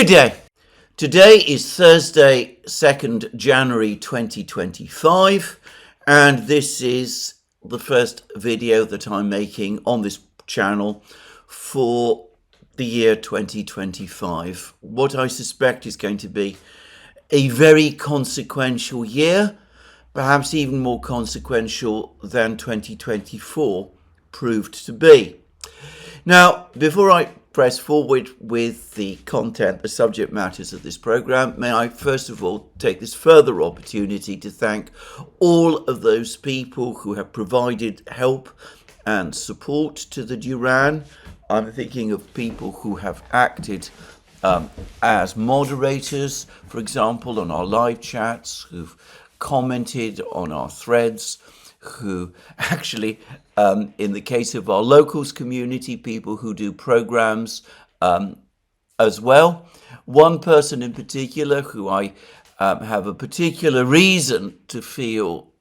Good day. Today is Thursday, 2nd January 2025, and this is the first video that I'm making on this channel for the year 2025. What I suspect is going to be a very consequential year, perhaps even more consequential than 2024 proved to be. Now, before I press forward with the content, the subject matters of this program, may I first of all take this further opportunity to thank all of those people who have provided help and support to the Duran. I'm thinking of people who have acted as moderators, for example, on our live chats, who've commented on our threads, who actually, in the case of our locals community, people who do programs as well. One person in particular who I have a particular reason to feel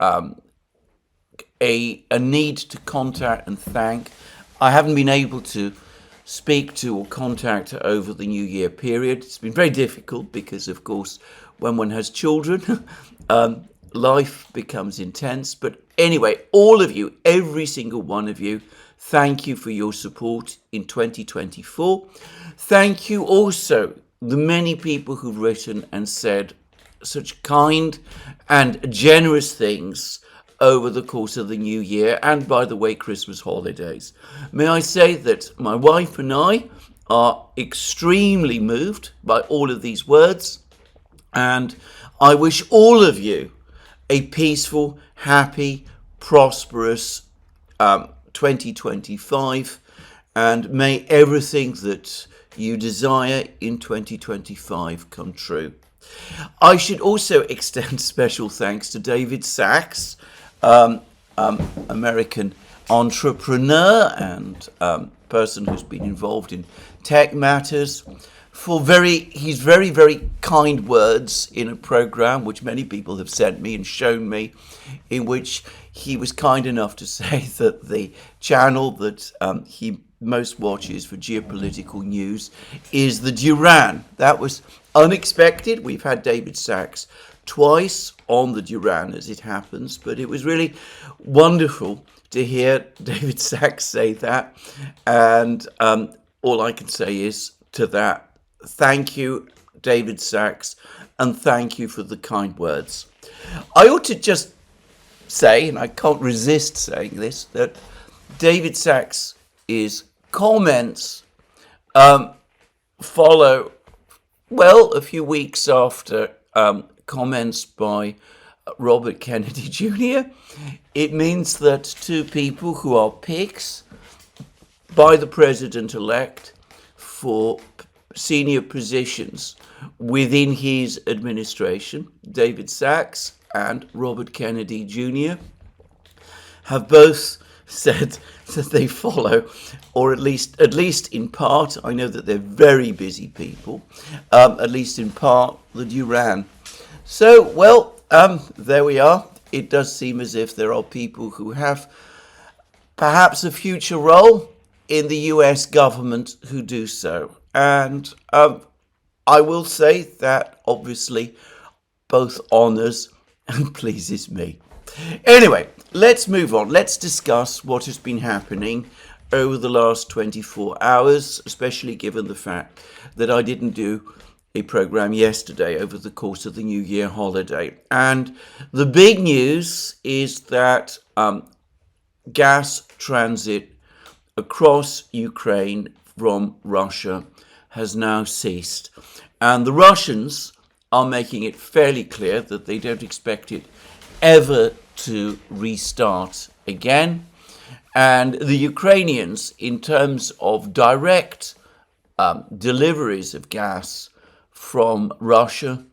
a need to contact and thank. I haven't been able to speak to or contact her over the New Year period. It's been very difficult because, of course, when one has children, life becomes intense. But anyway, all of you, every single one of you, thank you for your support in 2024. Thank you also the many people who've written and said such kind and generous things over the course of the new year and, by the way, Christmas holidays. May I say that my wife and I are extremely moved by all of these words, and I wish all of you a peaceful, happy, prosperous 2025, and may everything that you desire in 2025 come true. I should also extend special thanks to David Sachs, American entrepreneur and person who's been involved in tech matters, for his very, very kind words in a program which many people have sent me and shown me, in which he was kind enough to say that the channel that he most watches for geopolitical news is the Duran. That was unexpected. We've had David Sachs twice on the Duran, as it happens, but it was really wonderful to hear David Sachs say that, and all I can say is to that, thank you, David Sachs, and thank you for the kind words. I ought to just say, and I can't resist saying this, that David Sachs' comments follow, well, a few weeks after comments by Robert Kennedy Jr. It means that two people who are picks by the president-elect for senior positions within his administration, David Sachs and Robert Kennedy Jr., have both said that they follow, or at least in part, I know that they're very busy people, at least in part, the Duran. So, well, there we are. It does seem as if there are people who have perhaps a future role in the US government who do so. And I will say that obviously both honors and pleases me. Anyway, let's move on. Let's discuss what has been happening over the last 24 hours, especially given the fact that I didn't do a program yesterday over the course of the New Year holiday. And the big news is that gas transit across Ukraine from Russia has now ceased. And the Russians are making it fairly clear that they don't expect it ever to restart again. And the Ukrainians, in terms of direct deliveries of gas from Russia,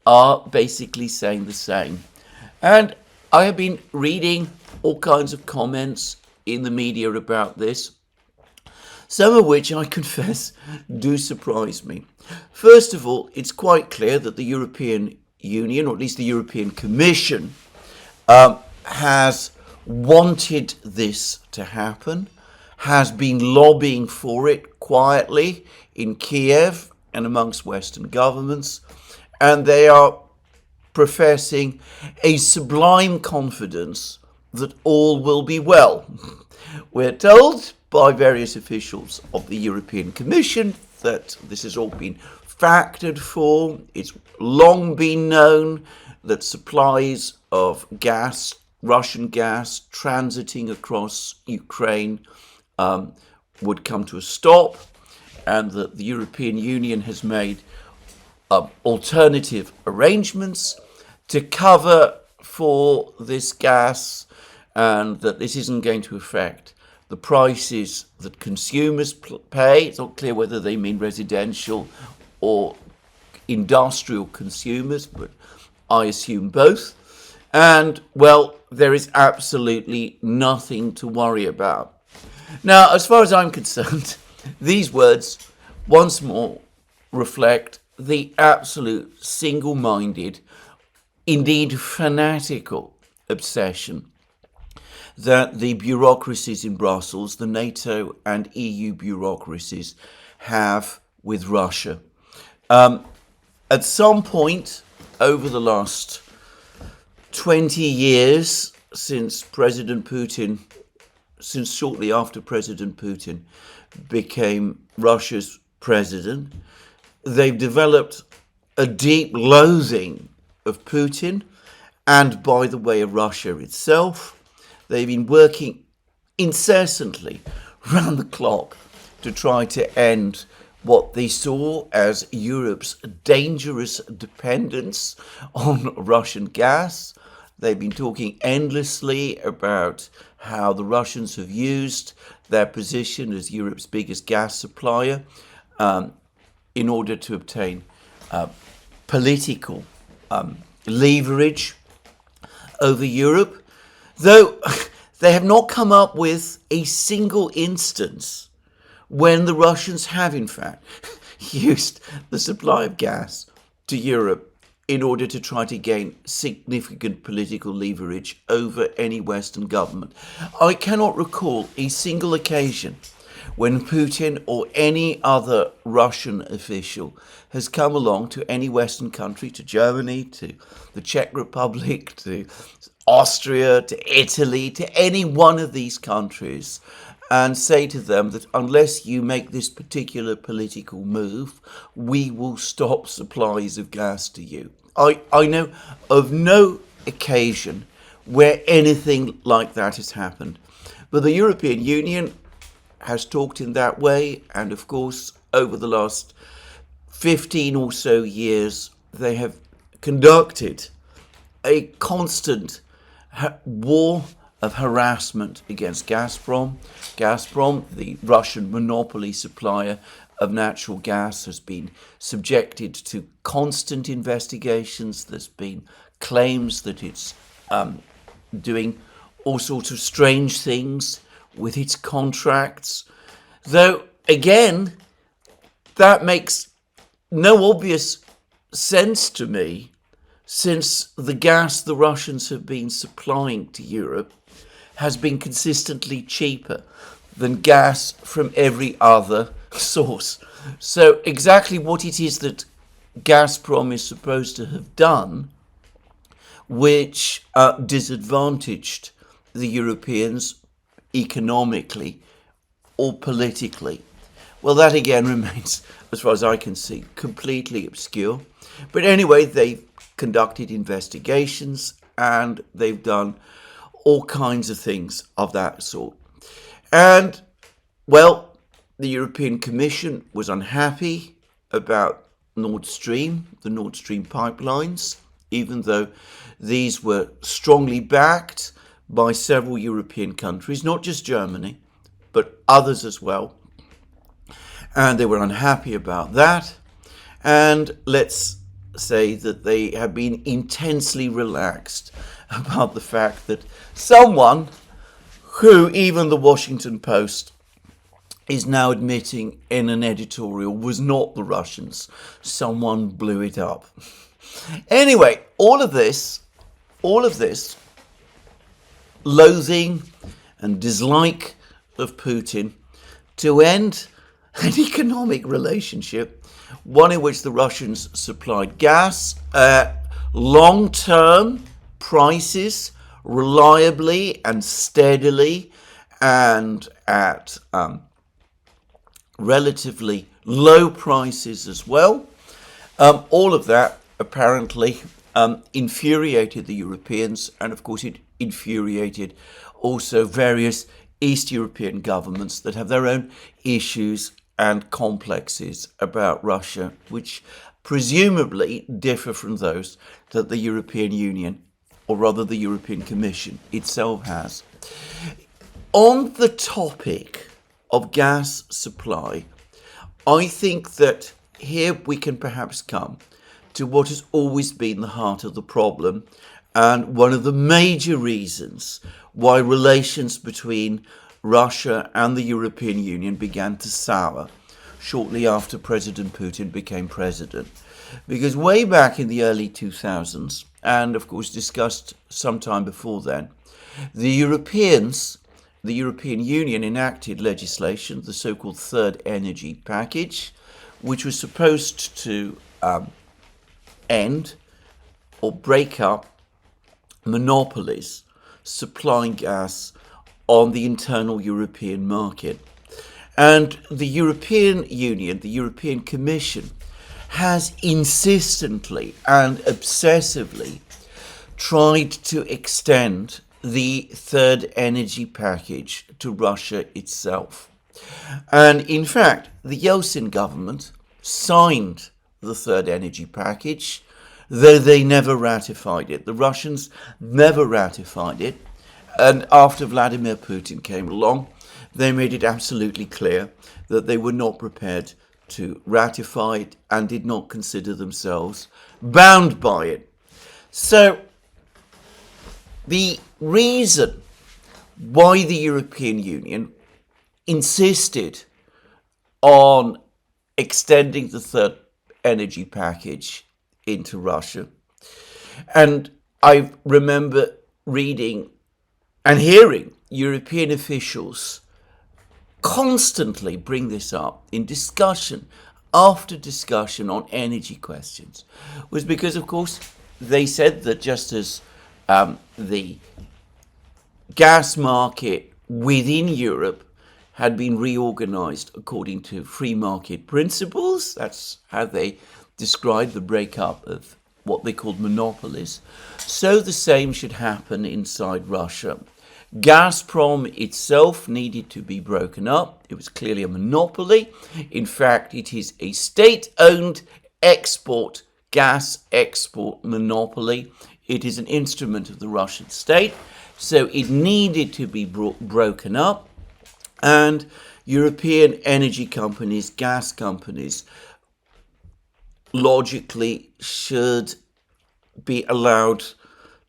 are basically saying the same. And I have been reading all kinds of comments in the media about this, some of which I confess do surprise me. First of all, it's quite clear that the European Union, or at least the European Commission, has wanted this to happen, has been lobbying for it quietly in Kiev and amongst Western governments, and they are professing a sublime confidence that all will be well. We're told by various officials of the European Commission that this has all been factored for. It's long been known that supplies of gas, Russian gas, transiting across Ukraine would come to a stop, and that the European Union has made alternative arrangements to cover for this gas, and that this isn't going to affect the prices that consumers pay. It's not clear whether they mean residential or industrial consumers, but I assume both. And, well, there is absolutely nothing to worry about. Now, as far as I'm concerned, these words once more reflect the absolute single-minded, indeed fanatical obsession that the bureaucracies in Brussels, the NATO and EU bureaucracies, have with Russia. At some point over the last 20 years, since shortly after President Putin became Russia's president, they've developed a deep loathing of Putin and, by the way, of Russia itself. They've been working incessantly round the clock to try to end what they saw as Europe's dangerous dependence on Russian gas. They've been talking endlessly about how the Russians have used their position as Europe's biggest gas supplier in order to obtain political leverage over Europe, though they have not come up with a single instance when the Russians have, in fact, used the supply of gas to Europe in order to try to gain significant political leverage over any Western government. I cannot recall a single occasion when Putin or any other Russian official has come along to any Western country, to Germany, to the Czech Republic, to Austria, to Italy, to any one of these countries, and say to them that unless you make this particular political move, we will stop supplies of gas to you. I know of no occasion where anything like that has happened. But the European Union has talked in that way, and of course, over the last 15 or so years, they have conducted a constant war of harassment against Gazprom. Gazprom, the Russian monopoly supplier of natural gas, has been subjected to constant investigations. There's been claims that it's doing all sorts of strange things with its contracts. Though, again, that makes no obvious sense to me, since the gas the Russians have been supplying to Europe has been consistently cheaper than gas from every other source. So exactly what it is that Gazprom is supposed to have done, which disadvantaged the Europeans economically or politically, well, that again remains, as far as I can see, completely obscure. But anyway, they've conducted investigations and they've done all kinds of things of that sort. And, well, the European Commission was unhappy about Nord Stream, the Nord Stream pipelines, even though these were strongly backed by several European countries, not just Germany, but others as well. And they were unhappy about that. And let's say that they have been intensely relaxed about the fact that someone who even the Washington Post is now admitting in an editorial was not the Russians. Someone blew it up. Anyway, all of this loathing and dislike of Putin to end an economic relationship one in which the Russians supplied gas at long-term prices, reliably and steadily, and at relatively low prices as well. All of that apparently infuriated the Europeans, and of course it infuriated also various East European governments that have their own issues and complexes about Russia, which presumably differ from those that the European Union, or rather the European Commission itself has. On the topic of gas supply, I think that here we can perhaps come to what has always been the heart of the problem, and one of the major reasons why relations between Russia and the European Union began to sour shortly after President Putin became president. Because way back in the early 2000s, and of course discussed sometime before then, the European Union enacted legislation, the so-called Third Energy Package, which was supposed to end or break up monopolies supplying gas on the internal European market. And the European Union, the European Commission, has insistently and obsessively tried to extend the Third Energy Package to Russia itself. And in fact, the Yeltsin government signed the Third Energy Package, though they never ratified it. The Russians never ratified it. And after Vladimir Putin came along, they made it absolutely clear that they were not prepared to ratify it and did not consider themselves bound by it. So the reason why the European Union insisted on extending the Third Energy Package into Russia, and I remember reading and hearing European officials constantly bring this up in discussion after discussion on energy questions, was because, of course, they said that just as the gas market within Europe had been reorganized according to free market principles, that's how they described the breakup of what they called monopolies, so the same should happen inside Russia. Gazprom itself needed to be broken up. It was clearly a monopoly. In fact, it is a state-owned gas export monopoly. It is an instrument of the Russian state, so it needed to be broken up. And European energy companies, gas companies, logically should be allowed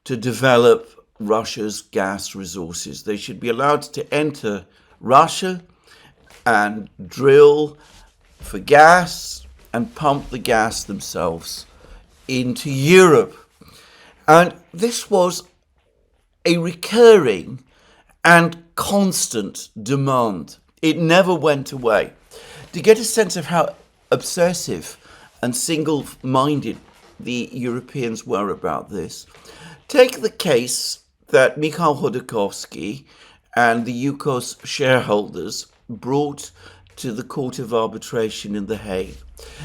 to develop Russia's gas resources. They should be allowed to enter Russia and drill for gas and pump the gas themselves into Europe. And this was a recurring and constant demand. It never went away. To get a sense of how obsessive and single-minded the Europeans were about this, take the case that Mikhail Khodorkovsky and the Yukos shareholders brought to the Court of Arbitration in The Hague.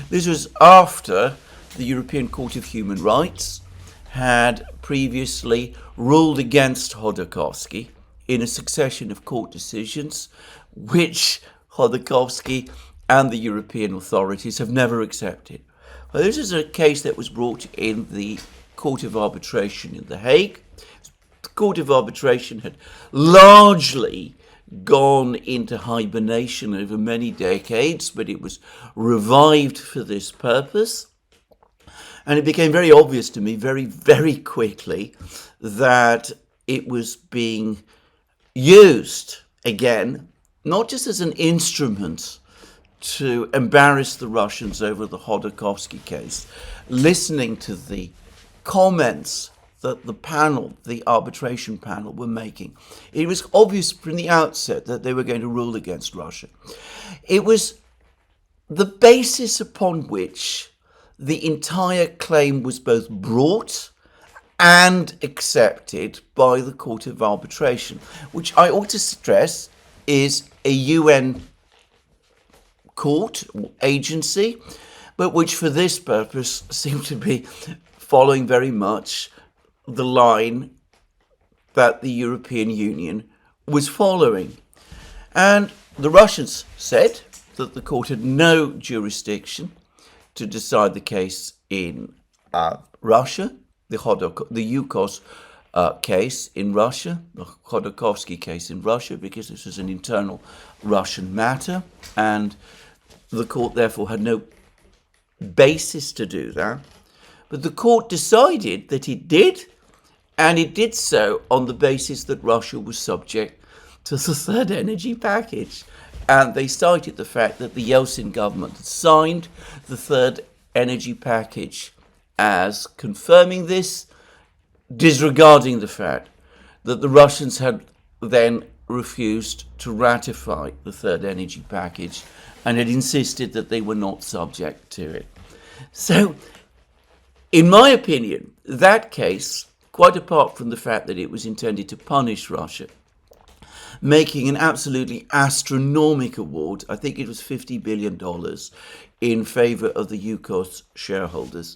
This was after the European Court of Human Rights had previously ruled against Khodorkovsky in a succession of court decisions, which Khodorkovsky and the European authorities have never accepted. Well, this is a case that was brought in the Court of Arbitration in The Hague. The Court of Arbitration had largely gone into hibernation over many decades, but it was revived for this purpose. And it became very obvious to me very, very quickly that it was being used again, not just as an instrument to embarrass the Russians over the Khodorkovsky case, listening to the comments that the arbitration panel were making. It was obvious from the outset that they were going to rule against Russia. It was the basis upon which the entire claim was both brought and accepted by the Court of Arbitration, which I ought to stress is a UN court or agency, but which for this purpose seemed to be following very much the line that the European Union was following. And the Russians said that the court had no jurisdiction to decide the case in Russia, the Yukos case in Russia, the Khodorkovsky case in Russia, because this was an internal Russian matter, and the court therefore had no basis to do that. But the court decided that it did, and it did so on the basis that Russia was subject to the third energy package. And they cited the fact that the Yeltsin government had signed the third energy package as confirming this, disregarding the fact that the Russians had then refused to ratify the third energy package and had insisted that they were not subject to it. So, in my opinion, that case, quite apart from the fact that it was intended to punish Russia, making an absolutely astronomical award, I think it was $50 billion, in favour of the Yukos shareholders.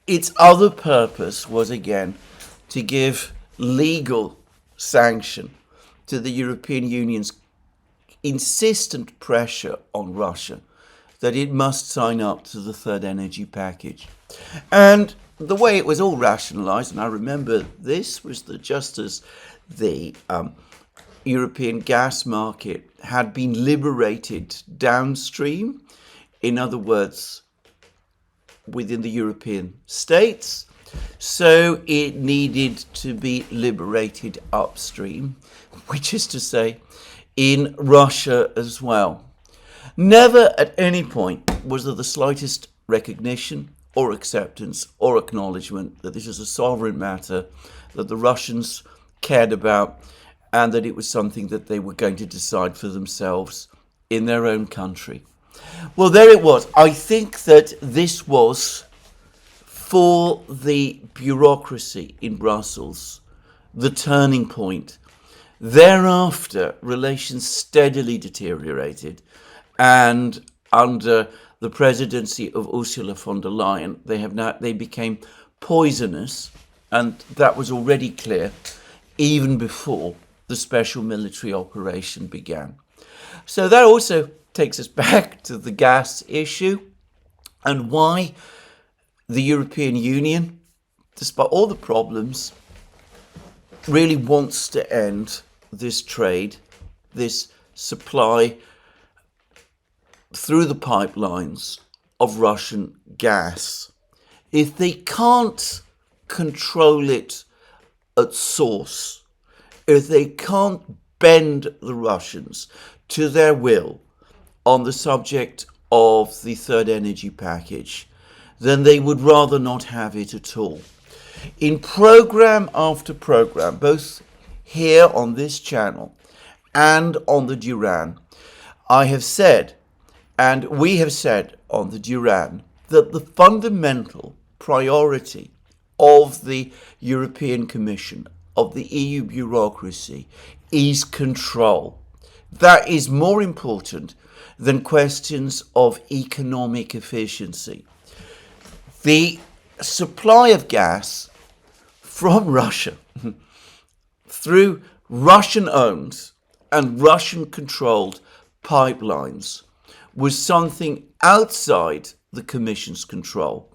Its other purpose was, again, to give legal sanction to the European Union's insistent pressure on Russia that it must sign up to the third energy package. And the way it was all rationalised, and I remember this, was that just as the European gas market had been liberated downstream, in other words, within the European states, so it needed to be liberated upstream, which is to say, in Russia as well. Never at any point was there the slightest recognition or acceptance or acknowledgement that this is a sovereign matter that the Russians cared about and that it was something that they were going to decide for themselves in their own country. Well, there it was. I think that this was, for the bureaucracy in Brussels, the turning point. Thereafter, relations steadily deteriorated, and under the presidency of Ursula von der Leyen, they became poisonous, and that was already clear even before the special military operation began. So that also takes us back to the gas issue and why the European Union, despite all the problems, really wants to end this trade, this supply through the pipelines of Russian gas. If they can't control it at source, if they can't bend the Russians to their will on the subject of the third energy package, then they would rather not have it at all. In program after program, both here on this channel and on the Duran, I have said, and we have said on the Duran, that the fundamental priority of the European Commission, of the EU bureaucracy, is control. That is more important than questions of economic efficiency. The supply of gas from Russia through Russian-owned and Russian-controlled pipelines was something outside the Commission's control.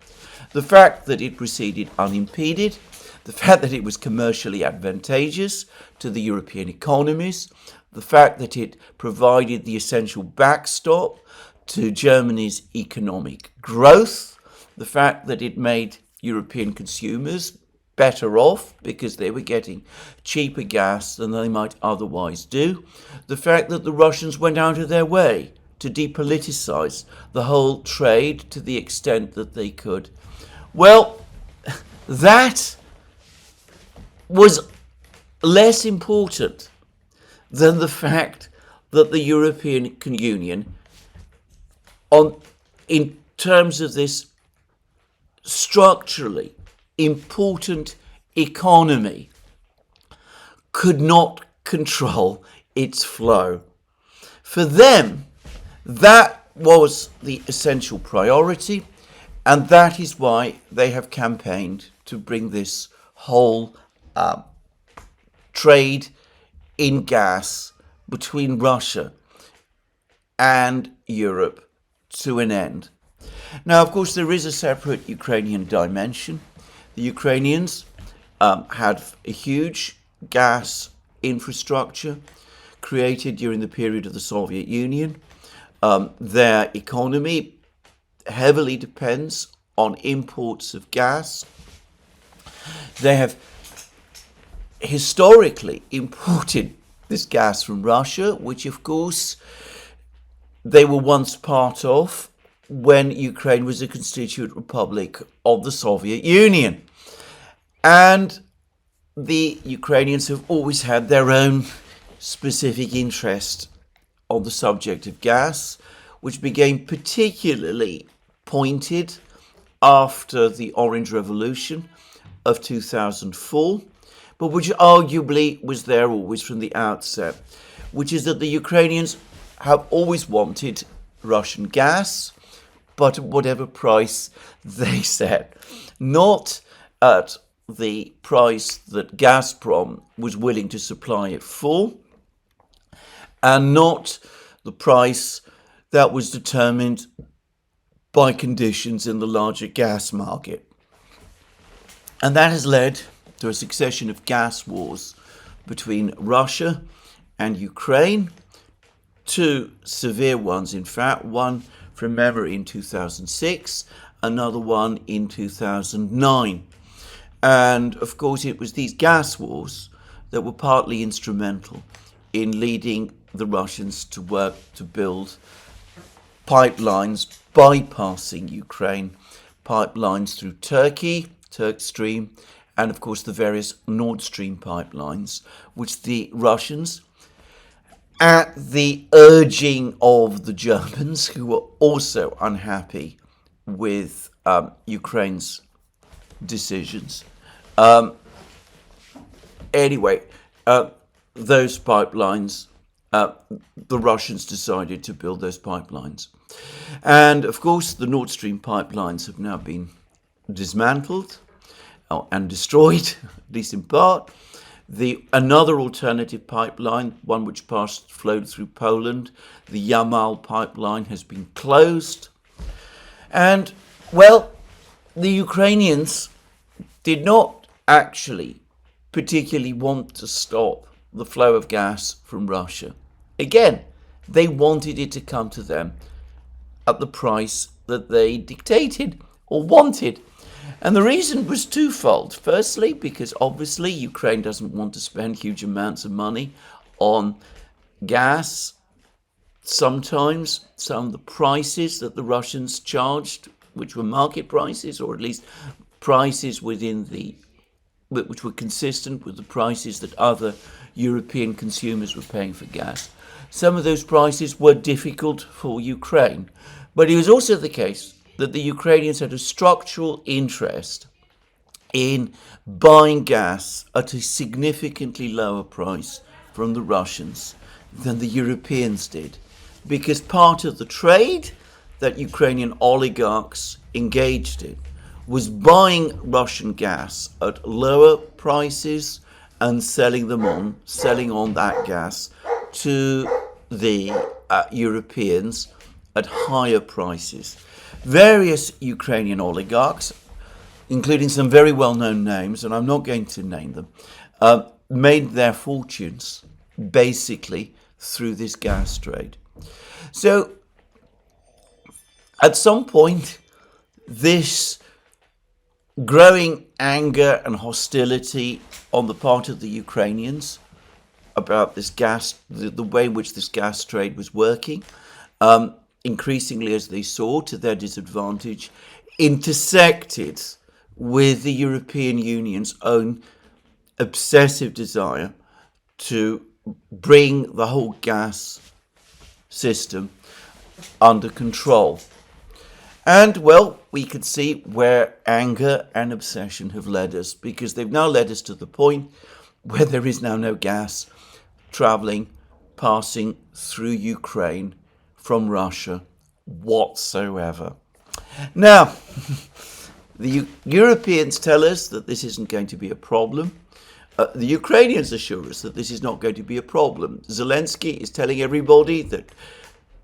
The fact that it proceeded unimpeded, the fact that it was commercially advantageous to the European economies, the fact that it provided the essential backstop to Germany's economic growth, the fact that it made European consumers better off because they were getting cheaper gas than they might otherwise do, the fact that the Russians went out of their way to depoliticize the whole trade to the extent that they could. Well, that was less important than the fact that the European Union on in terms of this structurally important economy could not control its flow. For them, that was the essential priority, and that is why they have campaigned to bring this whole trade in gas between Russia and Europe to an end. Now, of course, there is a separate Ukrainian dimension. The Ukrainians had a huge gas infrastructure created during the period of the Soviet Union. Their economy heavily depends on imports of gas. They have historically imported this gas from Russia, which of course they were once part of when Ukraine was a constituent republic of the Soviet Union. And the Ukrainians have always had their own specific interest on the subject of gas, which became particularly pointed after the Orange Revolution of 2004, but which arguably was there always from the outset, which is that the Ukrainians have always wanted Russian gas, but at whatever price they set, not at the price that Gazprom was willing to supply it for, and not the price that was determined by conditions in the larger gas market. And that has led to a succession of gas wars between Russia and Ukraine, two severe ones, in fact, one from memory in 2006, another one in 2009. And of course, it was these gas wars that were partly instrumental in leading the Russians to work to build pipelines bypassing Ukraine, pipelines through Turkey, Turk Stream, and of course the various Nord Stream pipelines, which the Russians, at the urging of the Germans, who were also unhappy with Ukraine's decisions. Those pipelines, the Russians decided to build those pipelines. And of course, the Nord Stream pipelines have now been dismantled and destroyed, at least in part. Another alternative pipeline, one which flowed through Poland, the Yamal pipeline, has been closed. And, well, the Ukrainians did not actually particularly want to stop the flow of gas from Russia. Again, they wanted it to come to them at the price that they dictated or wanted. And the reason was twofold. Firstly, because obviously Ukraine doesn't want to spend huge amounts of money on gas. Sometimes some of the prices that the Russians charged, which were market prices, or at least prices which were consistent with the prices that other European consumers were paying for gas. Some of those prices were difficult for Ukraine. But it was also the case that the Ukrainians had a structural interest in buying gas at a significantly lower price from the Russians than the Europeans did. Because part of the trade that Ukrainian oligarchs engaged in was buying Russian gas at lower prices and selling on that gas to the Europeans at higher prices. Various Ukrainian oligarchs, including some very well-known names, and I'm not going to name them, made their fortunes basically through this gas trade. So, at some point, this growing anger and hostility on the part of the Ukrainians about this gas, the way in which this gas trade was working, increasingly as they saw to their disadvantage, intersected with the European Union's own obsessive desire to bring the whole gas system under control. And, well, we could see where anger and obsession have led us, because they've now led us to the point where there is now no gas passing through Ukraine from Russia whatsoever. Now, the Europeans tell us that this isn't going to be a problem. The Ukrainians assure us that this is not going to be a problem. Zelensky is telling everybody that,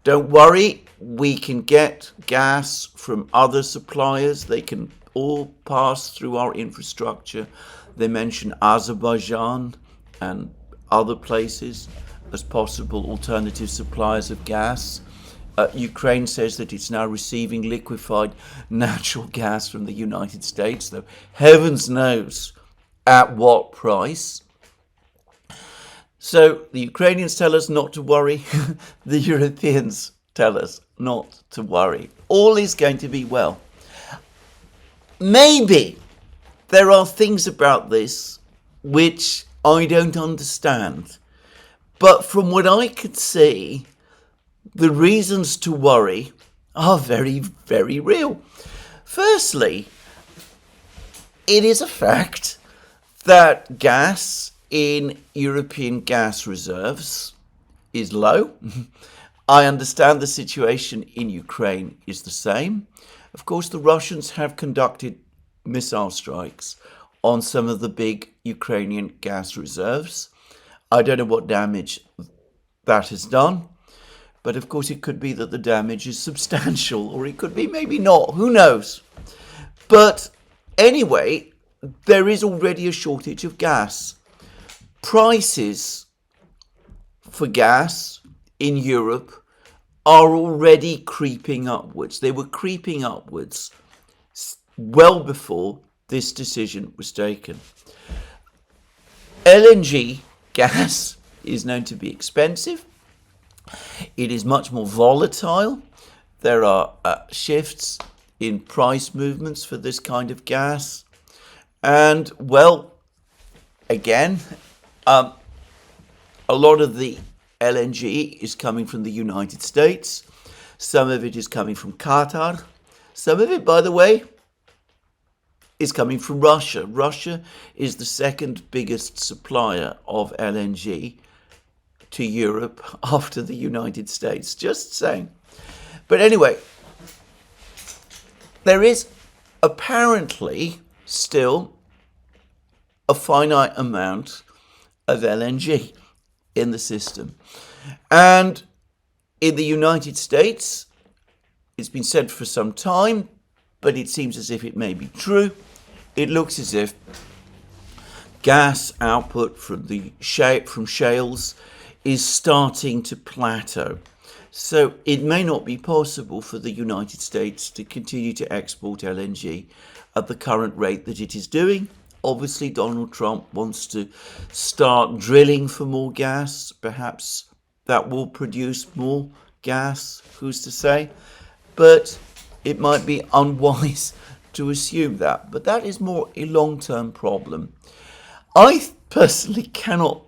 don't worry, we can get gas from other suppliers. They can all pass through our infrastructure. They mention Azerbaijan and other places as possible alternative suppliers of gas. Ukraine says that it's now receiving liquefied natural gas from the United States, though heavens knows at what price. So the Ukrainians tell us not to worry. The Europeans tell us not to worry. All is going to be well. Maybe there are things about this which I don't understand. But from what I could see, the reasons to worry are very, very real. Firstly, it is a fact that gas in European gas reserves is low. I understand the situation in Ukraine is the same. Of course, the Russians have conducted missile strikes on some of the big Ukrainian gas reserves. I don't know what damage that has done, but of course it could be that the damage is substantial, or it could be maybe not, who knows. But anyway, there is already a shortage of gas. Prices for gas in Europe are already creeping upwards. They were creeping upwards well before this decision was taken. LNG gas is known to be expensive. It is much more volatile. There are shifts in price movements for this kind of gas. And, well, again, a lot of the LNG is coming from the United States. Some of it is coming from Qatar. Some of it, by the way, is coming from Russia. Russia is the second biggest supplier of LNG to Europe after the United States. Just saying. But anyway, there is apparently still a finite amount of LNG in the system. And in the United States, it's been said for some time, but it seems as if it may be true. It looks as if gas output from shales is starting to plateau. So it may not be possible for the United States to continue to export LNG at the current rate that it is doing. Obviously, Donald Trump wants to start drilling for more gas. Perhaps that will produce more gas, who's to say? But it might be unwise to assume that. But that is more a long-term problem. I personally cannot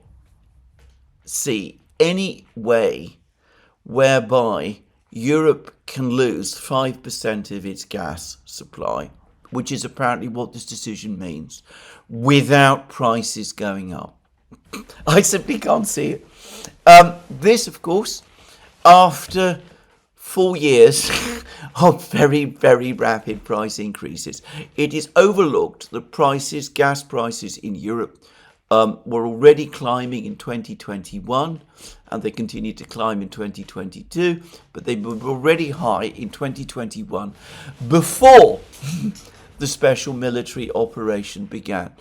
see any way whereby Europe can lose 5% of its gas supply, which is apparently what this decision means, without prices going up. I simply can't see it. This, of course, after 4 years of very, very rapid price increases. It is overlooked that gas prices in Europe were already climbing in 2021, and they continued to climb in 2022, but they were already high in 2021 before the special military operation began.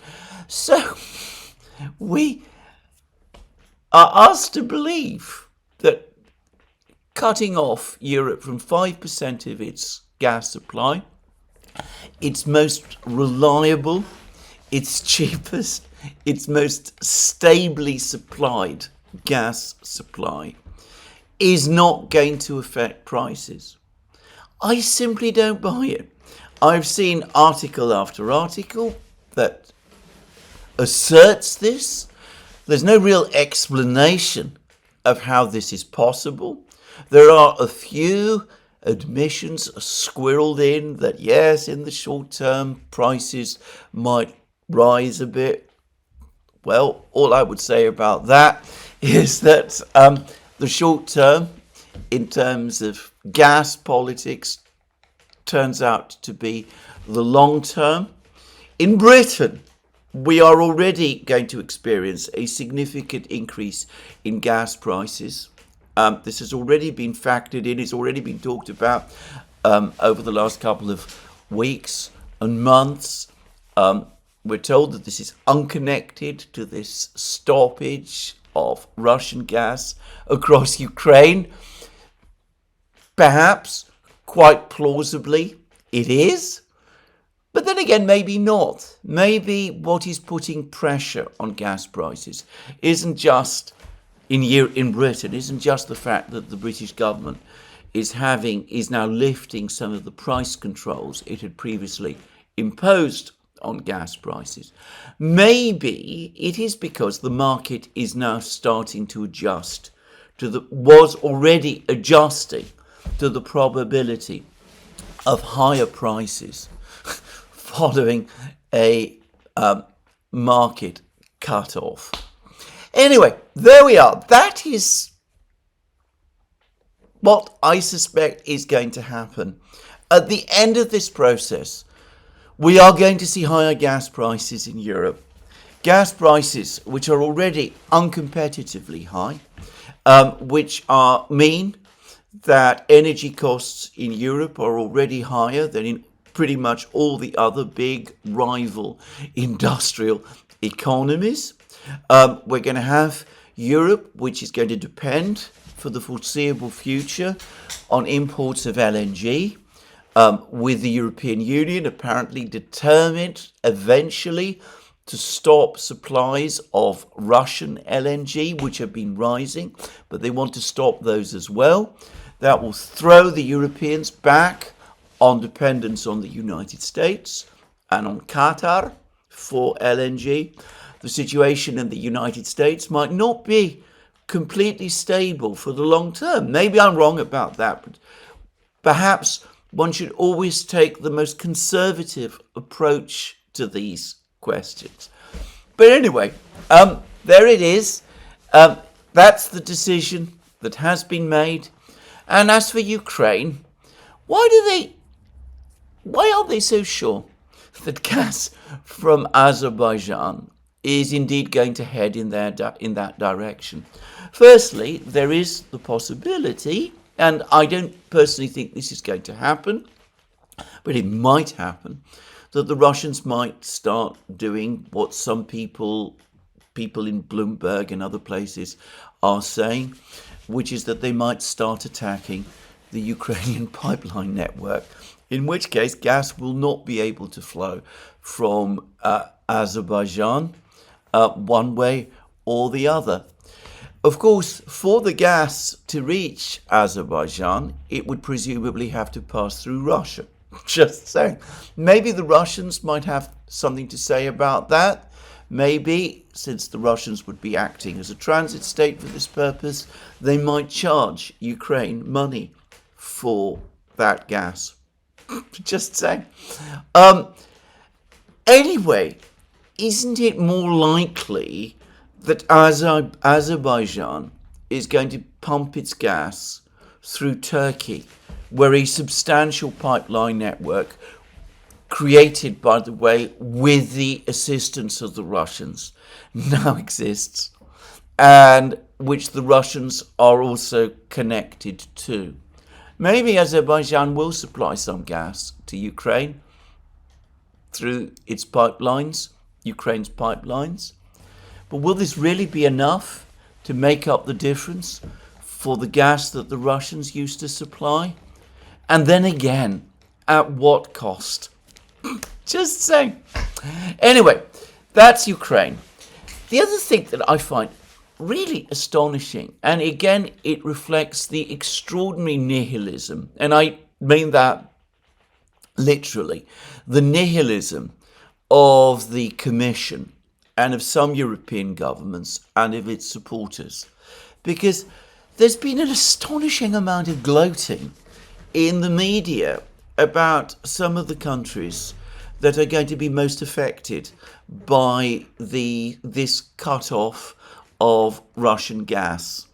So we are asked to believe that cutting off Europe from 5% of its gas supply, its most reliable, its cheapest, its most stably supplied gas supply, is not going to affect prices. I simply don't buy it. I've seen article after article that asserts this. There's no real explanation of how this is possible. There are a few admissions squirreled in that, yes, in the short term, prices might rise a bit. Well, all I would say about that is that the short term, in terms of gas politics, turns out to be the long term. In Britain, we are already going to experience a significant increase in gas prices. This has already been factored in, it's already been talked about over the last couple of weeks and months. We're told that this is unconnected to this stoppage of Russian gas across Ukraine. Perhaps, quite plausibly, it is. But then again, maybe not. Maybe what is putting pressure on gas prices isn't just in Britain, isn't just the fact that the British government is now lifting some of the price controls it had previously imposed on gas prices. Maybe it is because the market is now starting to adjust was already adjusting to the probability of higher prices following a market cut-off. Anyway, there we are. That is what I suspect is going to happen. At the end of this process, we are going to see higher gas prices in Europe. Gas prices which are already uncompetitively high, which mean that energy costs in Europe are already higher than in pretty much all the other big rival industrial economies. We're going to have Europe, which is going to depend for the foreseeable future on imports of LNG, with the European Union apparently determined eventually to stop supplies of Russian LNG, which have been rising, but they want to stop those as well. That will throw the Europeans back on dependence on the United States and on Qatar for LNG. The situation in the United States might not be completely stable for the long term. Maybe I'm wrong about that, but perhaps one should always take the most conservative approach to these questions. But anyway, there it is. That's the decision that has been made. And as for Ukraine, why are they so sure that gas from Azerbaijan is indeed going to head in that direction? Firstly, there is the possibility, and I don't personally think this is going to happen, but it might happen, that the Russians might start doing what some people in Bloomberg and other places are saying, which is that they might start attacking the Ukrainian pipeline network, in which case gas will not be able to flow from Azerbaijan one way or the other. Of course, for the gas to reach Azerbaijan, it would presumably have to pass through Russia. Just saying. Maybe the Russians might have something to say about that. Maybe, since the Russians would be acting as a transit state for this purpose, they might charge Ukraine money for that gas. Just saying. Anyway, isn't it more likely that Azerbaijan is going to pump its gas through Turkey, where a substantial pipeline network, created, by the way, with the assistance of the Russians, now exists, and which the Russians are also connected to? Maybe Azerbaijan will supply some gas to Ukraine through its pipelines, Ukraine's pipelines. But will this really be enough to make up the difference for the gas that the Russians used to supply? And then again, at what cost? Just saying. Anyway, that's Ukraine. The other thing that I find really astonishing, and again, it reflects the extraordinary nihilism, and I mean that literally, the nihilism of the Commission and of some European governments and of its supporters. Because there's been an astonishing amount of gloating in the media about some of the countries that are going to be most affected by this cut-off of Russian gas.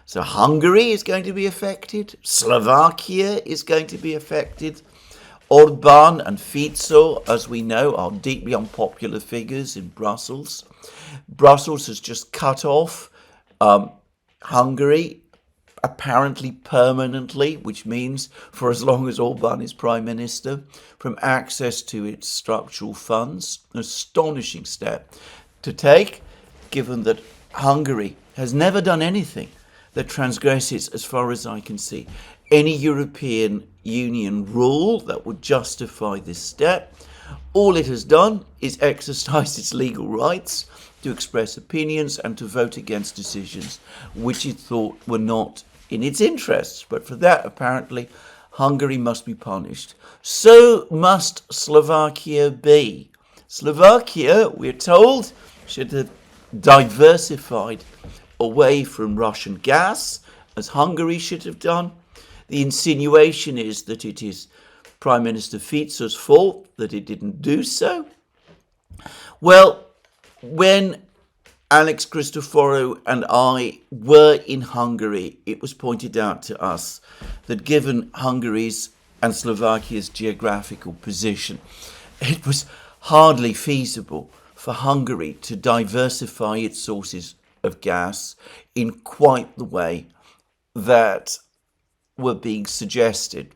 So Hungary is going to be affected, Slovakia is going to be affected, Orban and Fico, as we know, are deeply unpopular figures in Brussels. Brussels has just cut off Hungary, apparently permanently, which means for as long as Orban is Prime Minister, from access to its structural funds. An astonishing step to take, given that Hungary has never done anything that transgresses, as far as I can see, any European Union rule that would justify this step. All it has done is exercise its legal rights to express opinions and to vote against decisions which it thought were not in its interests. But for that, apparently, Hungary must be punished. So must Slovakia be. Slovakia, we're told, should have diversified away from Russian gas, as Hungary should have done. The insinuation is that it is Prime Minister Fico's fault that it didn't do so. Well, when Alex Christoforou and I were in Hungary, it was pointed out to us that given Hungary's and Slovakia's geographical position, it was hardly feasible for Hungary to diversify its sources of gas in quite the way that was being suggested.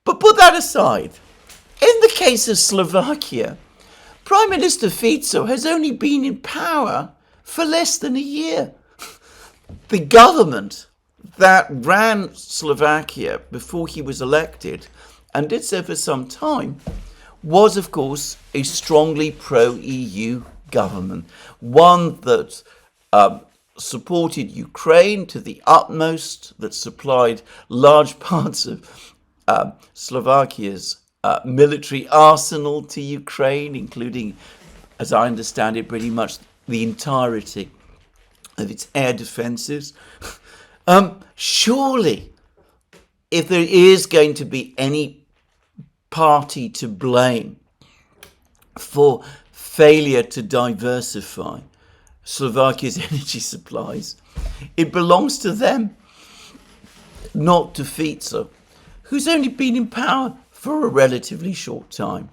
But put that aside, in the case of Slovakia, Prime Minister Fico has only been in power for less than a year. The government that ran Slovakia before he was elected, and did so for some time, was, of course, a strongly pro-EU government, one that supported Ukraine to the utmost, that supplied large parts of Slovakia's military arsenal to Ukraine, including, as I understand it, pretty much the entirety of its air defences. Surely, if there is going to be any party to blame for failure to diversify Slovakia's energy supplies, it belongs to them, not to Fico, who's only been in power for a relatively short time.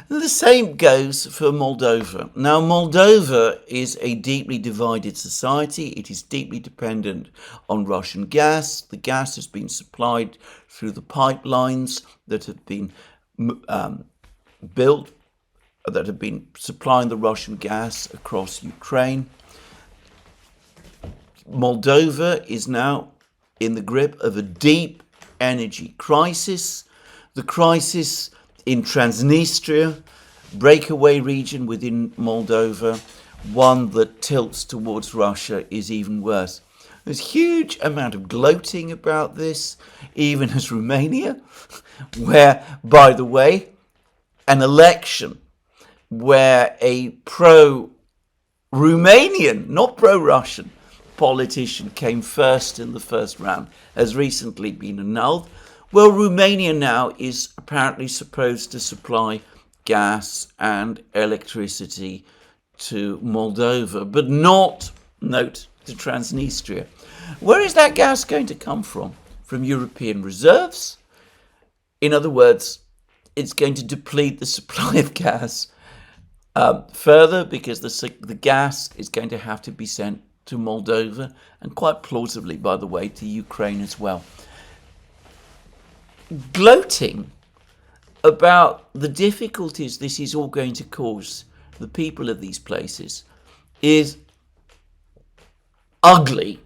The same goes for Moldova. Now, Moldova is a deeply divided society. It is deeply dependent on Russian gas. The gas has been supplied through the pipelines that have been built, that have been supplying the Russian gas across Ukraine. Moldova is now in the grip of a deep energy crisis. The crisis in Transnistria, breakaway region within Moldova, one that tilts towards Russia, is even worse. There's a huge amount of gloating about this, even as Romania, where, by the way, an election where a pro-Romanian, not pro-Russian, politician came first in the first round has recently been annulled. Well, Romania now is apparently supposed to supply gas and electricity to Moldova, but not, note, to Transnistria. Where is that gas going to come from? From European reserves? In other words, it's going to deplete the supply of gas further, because the gas is going to have to be sent to Moldova, and quite plausibly, by the way, to Ukraine as well. Gloating about the difficulties this is all going to cause the people of these places is ugly.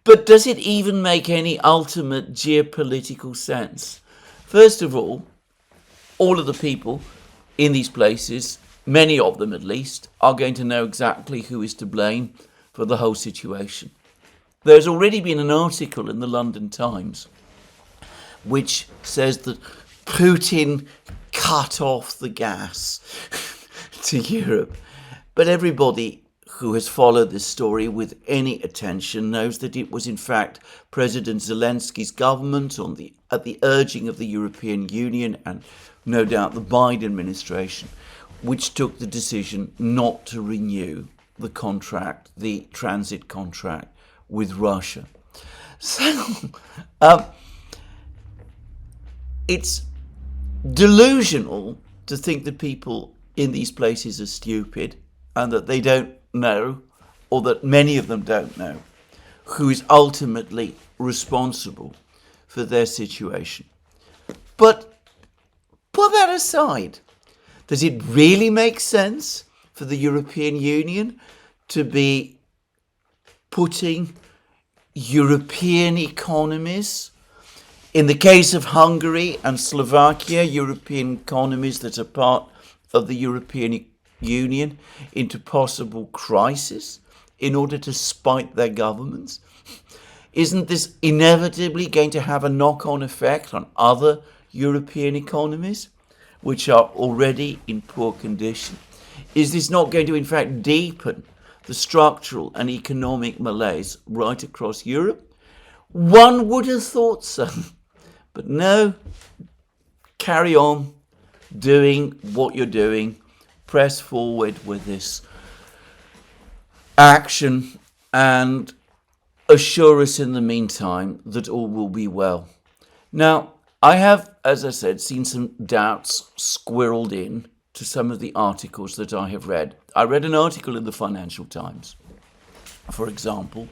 But does it even make any ultimate geopolitical sense? First of all of the people in these places, many of them at least, are going to know exactly who is to blame for the whole situation. There's already been an article in the London Times which says that Putin cut off the gas to Europe. But everybody who has followed this story with any attention knows that it was in fact President Zelensky's government at the urging of the European Union and no doubt the Biden administration which took the decision not to renew the contract, the transit contract with Russia. So it's delusional to think that people in these places are stupid and that they don't know, or that many of them don't know, who is ultimately responsible for their situation. But put that aside. Does it really make sense for the European Union to be putting European economies, in the case of Hungary and Slovakia, European economies that are part of the European Union, into possible crisis in order to spite their governments? Isn't this inevitably going to have a knock-on effect on other European economies, which are already in poor condition? Is this not going to, in fact, deepen the structural and economic malaise right across Europe? One would have thought so. But no, carry on doing what you're doing. Press forward with this action and assure us in the meantime that all will be well. Now, I have, as I said, seen some doubts squirreled in to some of the articles that I have read. I read an article in the Financial Times, for example,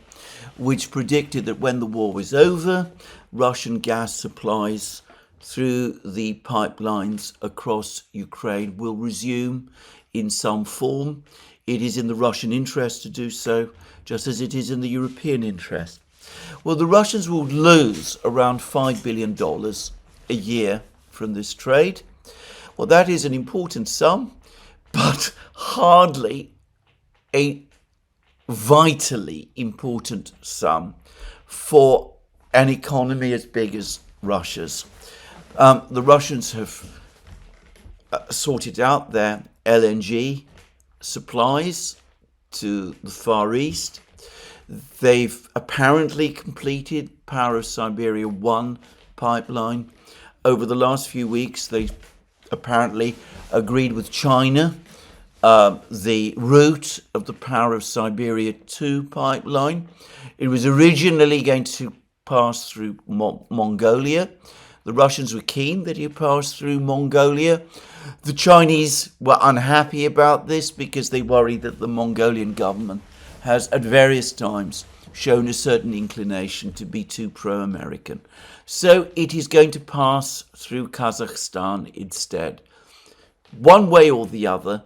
which predicted that when the war was over, Russian gas supplies through the pipelines across Ukraine will resume in some form. It is in the Russian interest to do so, just as it is in the European interest. Well, the Russians will lose around $5 billion a year from this trade. Well, that is an important sum, but hardly a vitally important sum for an economy as big as Russia's. The Russians have sorted out their LNG supplies to the Far East. They've apparently completed Power of Siberia 1 pipeline. Over the last few weeks, they've apparently agreed with China the route of the Power of Siberia 2 pipeline. It was originally going to pass through Mongolia. The Russians were keen that it passed through Mongolia. The Chinese were unhappy about this because they worry that the Mongolian government has at various times shown a certain inclination to be too pro-American. So it is going to pass through Kazakhstan instead. One way or the other,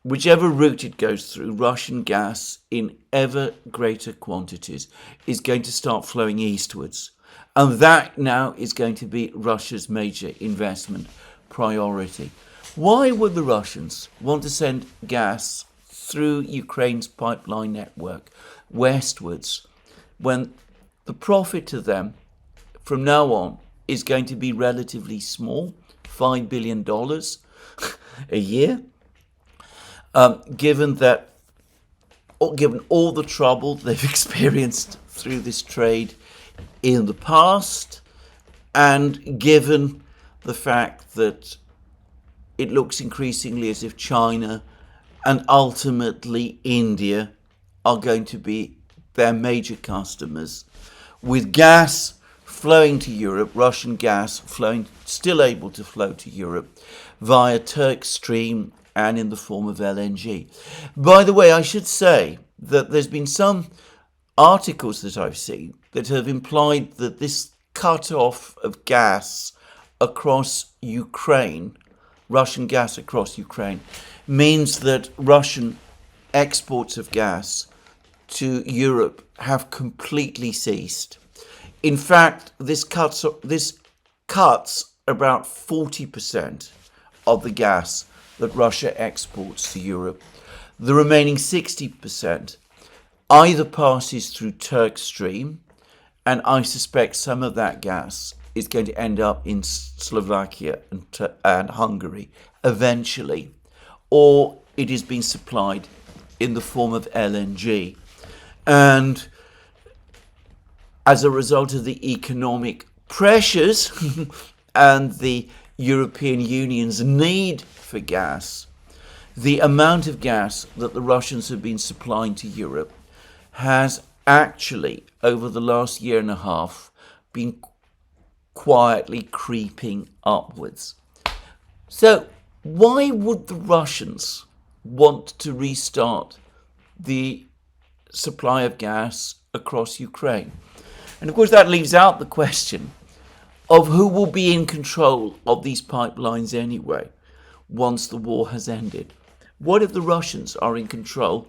whichever route it goes through, Russian gas in ever greater quantities is going to start flowing eastwards. And that now is going to be Russia's major investment priority. Why would the Russians want to send gas through Ukraine's pipeline network westwards when the profit to them from now on is going to be relatively small, $5 billion a year, given all the trouble they've experienced through this trade in the past, and given the fact that it looks increasingly as if China and ultimately India are going to be their major customers, with gas flowing to Europe, Russian gas still able to flow to Europe via Turk Stream and in the form of LNG. By the way, I should say that there's been some articles that I've seen that have implied that this cut-off of gas across Ukraine, Russian gas across Ukraine, means that Russian exports of gas to Europe have completely ceased. In fact, this cuts about 40% of the gas that Russia exports to Europe. The remaining 60% either passes through Turk Stream, and I suspect some of that gas is going to end up in Slovakia and Hungary eventually, or it is being supplied in the form of LNG. And as a result of the economic pressures and the European Union's need for gas, the amount of gas that the Russians have been supplying to Europe has actually, over the last year and a half, been quietly creeping upwards. So why would the Russians want to restart the supply of gas across Ukraine? And of course that leaves out the question of who will be in control of these pipelines anyway once the war has ended. What if the Russians are in control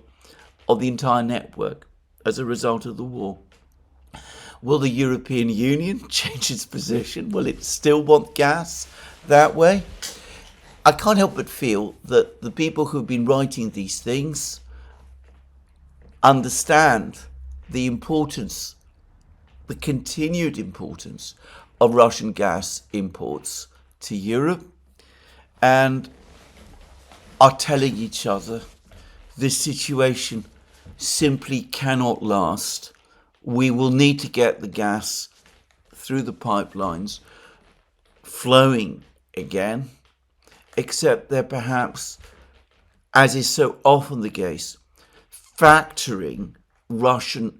of the entire network as a result of the war? Will the European Union change its position? Will it still want gas that way? I can't help but feel that the people who've been writing these things understand the importance, the continued importance of Russian gas imports to Europe, and are telling each other this situation simply cannot last. We will need to get the gas through the pipelines flowing again, except they're perhaps, as is so often the case, factoring Russian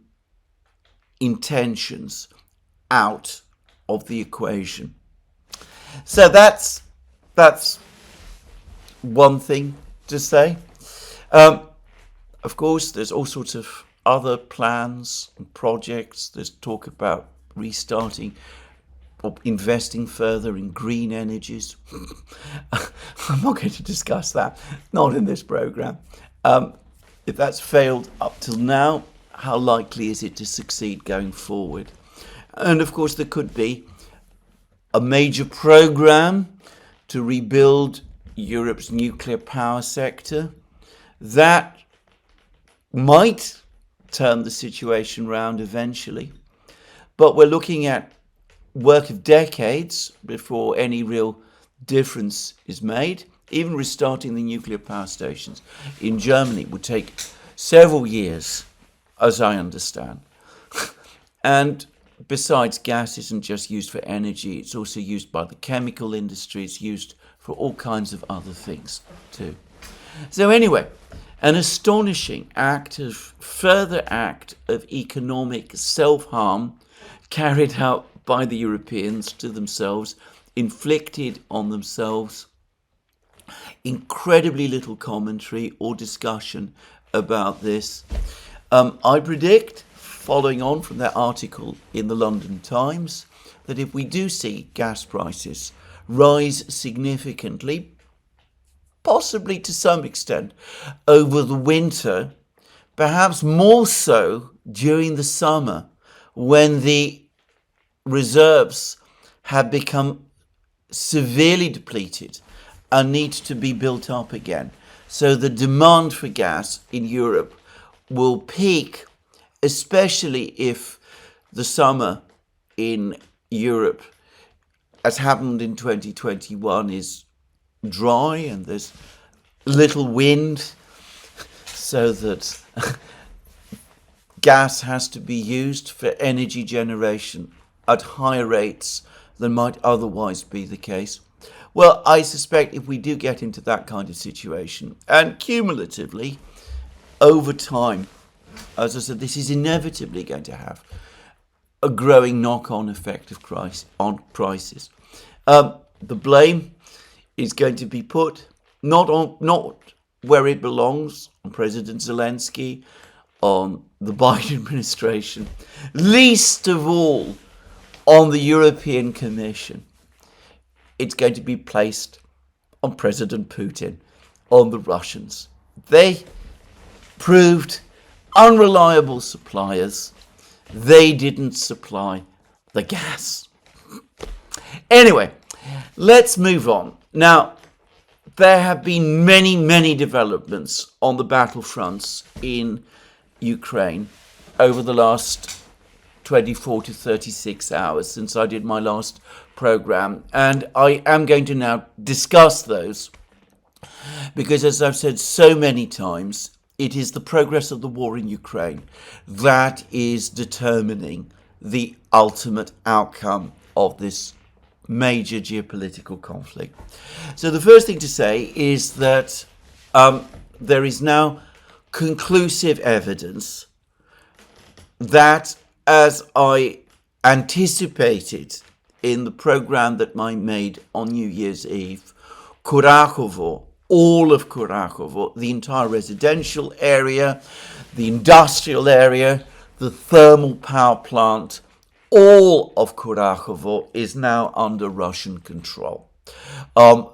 intentions out of the equation. So that's one thing to say. Of course, there's all sorts of other plans and projects. There's talk about restarting or investing further in green energies. I'm not going to discuss that, not in this program. If that's failed up till now, how likely is it to succeed going forward? And of course, there could be a major program to rebuild Europe's nuclear power sector. That might turn the situation round eventually. But we're looking at work of decades before any real difference is made. Even restarting the nuclear power stations in Germany would take several years, as I understand. And besides, gas isn't just used for energy, it's also used by the chemical industry, it's used for all kinds of other things too. So anyway, an astonishing further act of economic self-harm carried out by the Europeans to themselves, inflicted on themselves. Incredibly little commentary or discussion about this. I predict, following on from that article in the London Times, that if we do see gas prices rise significantly, possibly to some extent over the winter, perhaps more so during the summer, when the reserves have become severely depleted and need to be built up again. So the demand for gas in Europe will peak, especially if the summer in Europe, as happened in 2021, is dry and there's little wind, so that gas has to be used for energy generation at higher rates than might otherwise be the case. Well, I suspect if we do get into that kind of situation, and cumulatively, over time, as I said, this is inevitably going to have a growing knock-on effect of on prices. The blame is going to be put not where it belongs, on President Zelensky, on the Biden administration, least of all on the European Commission. It's going to be placed on President Putin, on the Russians. They proved unreliable suppliers. They didn't supply the gas. Anyway, let's move on. Now, there have been many, many developments on the battlefronts in Ukraine over the last 24 to 36 hours since I did my last program, and I am going to now discuss those because, as I've said so many times, it is the progress of the war in Ukraine that is determining the ultimate outcome of this major geopolitical conflict. So the first thing to say is that there is now conclusive evidence that, as I anticipated in the program that I made on New Year's Eve, Kurakovo, all of Kurakovo, the entire residential area, the industrial area, the thermal power plant, all of Kurakovo is now under Russian control.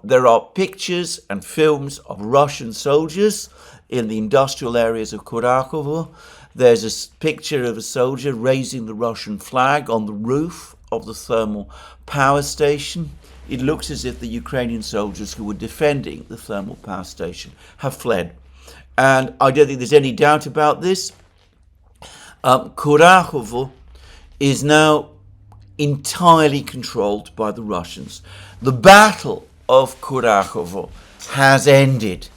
There are pictures and films of Russian soldiers in the industrial areas of Kurakovo. There's a picture of a soldier raising the Russian flag on the roof of the thermal power station. It looks as if the Ukrainian soldiers who were defending the thermal power station have fled. And I don't think there's any doubt about this. Kurakovo is now entirely controlled by the Russians. The Battle of Kurakovo has ended.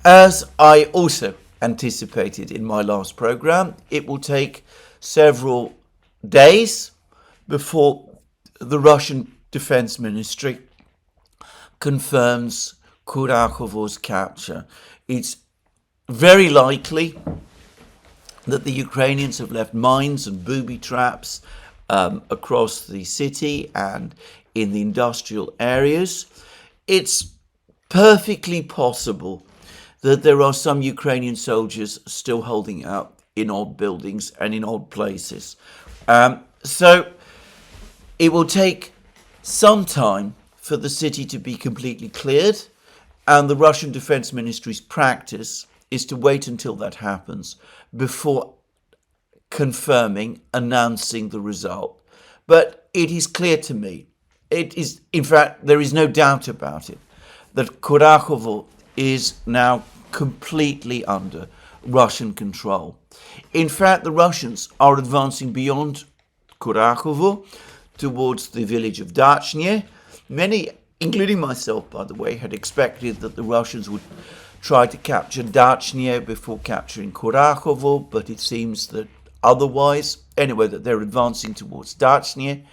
As I also anticipated in my last program, it will take several days before the Russian Defense Ministry confirms Kurakovo's capture. It's very likely that the Ukrainians have left mines and booby traps across the city and in the industrial areas. It's perfectly possible that there are some Ukrainian soldiers still holding out in old buildings and in old places. So it will take some time for the city to be completely cleared, and the Russian Defense Ministry's practice is to wait until that happens before confirming, announcing the result. But it is clear to me, it is, in fact, there is no doubt about it, that Kurakovo is now completely under Russian control. In fact, the Russians are advancing beyond Kurakovo towards the village of Dachny. Many, including myself, by the way, had expected that the Russians would try to capture Dachny before capturing Kurakovo, but it seems that otherwise, anyway, that they're advancing towards Dachny.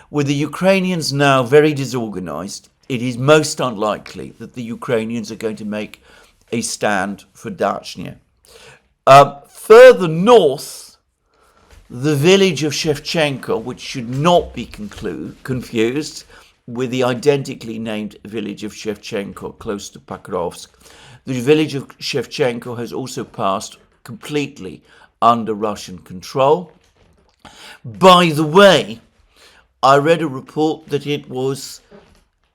With the Ukrainians now very disorganized, it is most unlikely that the Ukrainians are going to make a stand for Dachny. Further north, the village of Shevchenko, which should not be confused with the identically named village of Shevchenko close to Pokrovsk. The village of Shevchenko has also passed completely under Russian control. By the way, I read a report that it was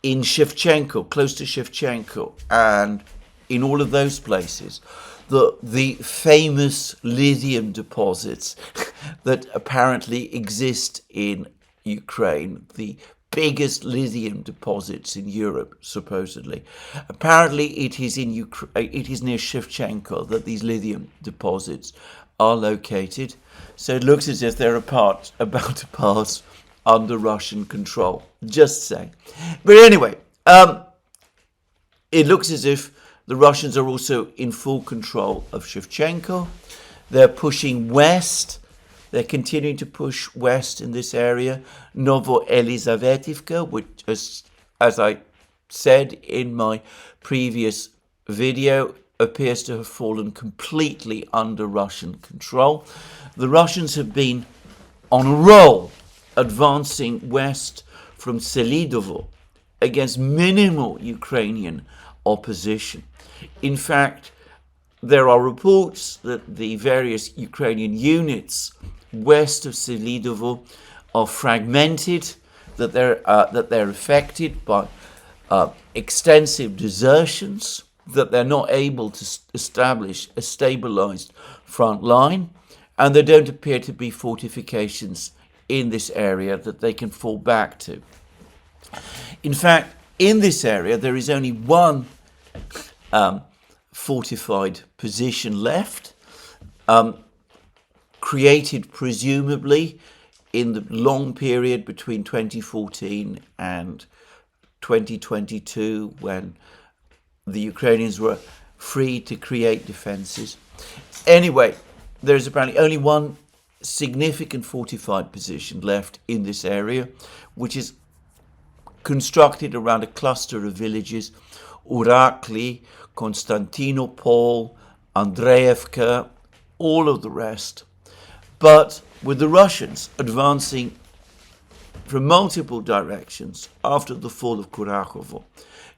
in Shevchenko, close to Shevchenko, and in all of those places, the famous lithium deposits that apparently exist in Ukraine, the biggest lithium deposits in Europe, supposedly. Apparently, it is in it is near Shevchenko that these lithium deposits are located. So it looks as if they're about to pass under Russian control. Just saying. But anyway, it looks as if the Russians are also in full control of Shevchenko. They're pushing west. They're continuing to push west in this area. Novo-Elizavetivka, which, as I said in my previous video, appears to have fallen completely under Russian control. The Russians have been on a roll, advancing west from Selidovo against minimal Ukrainian opposition. In fact, there are reports that the various Ukrainian units west of Selidovo are fragmented, that they're affected by extensive desertions, that they're not able to establish a stabilized front line, and there don't appear to be fortifications in this area that they can fall back to. In fact, in this area, there is only one fortified position left, created presumably in the long period between 2014 and 2022, when the Ukrainians were free to create defenses. Anyway, there's apparently only one significant fortified position left in this area, which is constructed around a cluster of villages: Urakli, Konstantinopol, Andreevka, all of the rest. But with the Russians advancing from multiple directions after the fall of Kurakovo,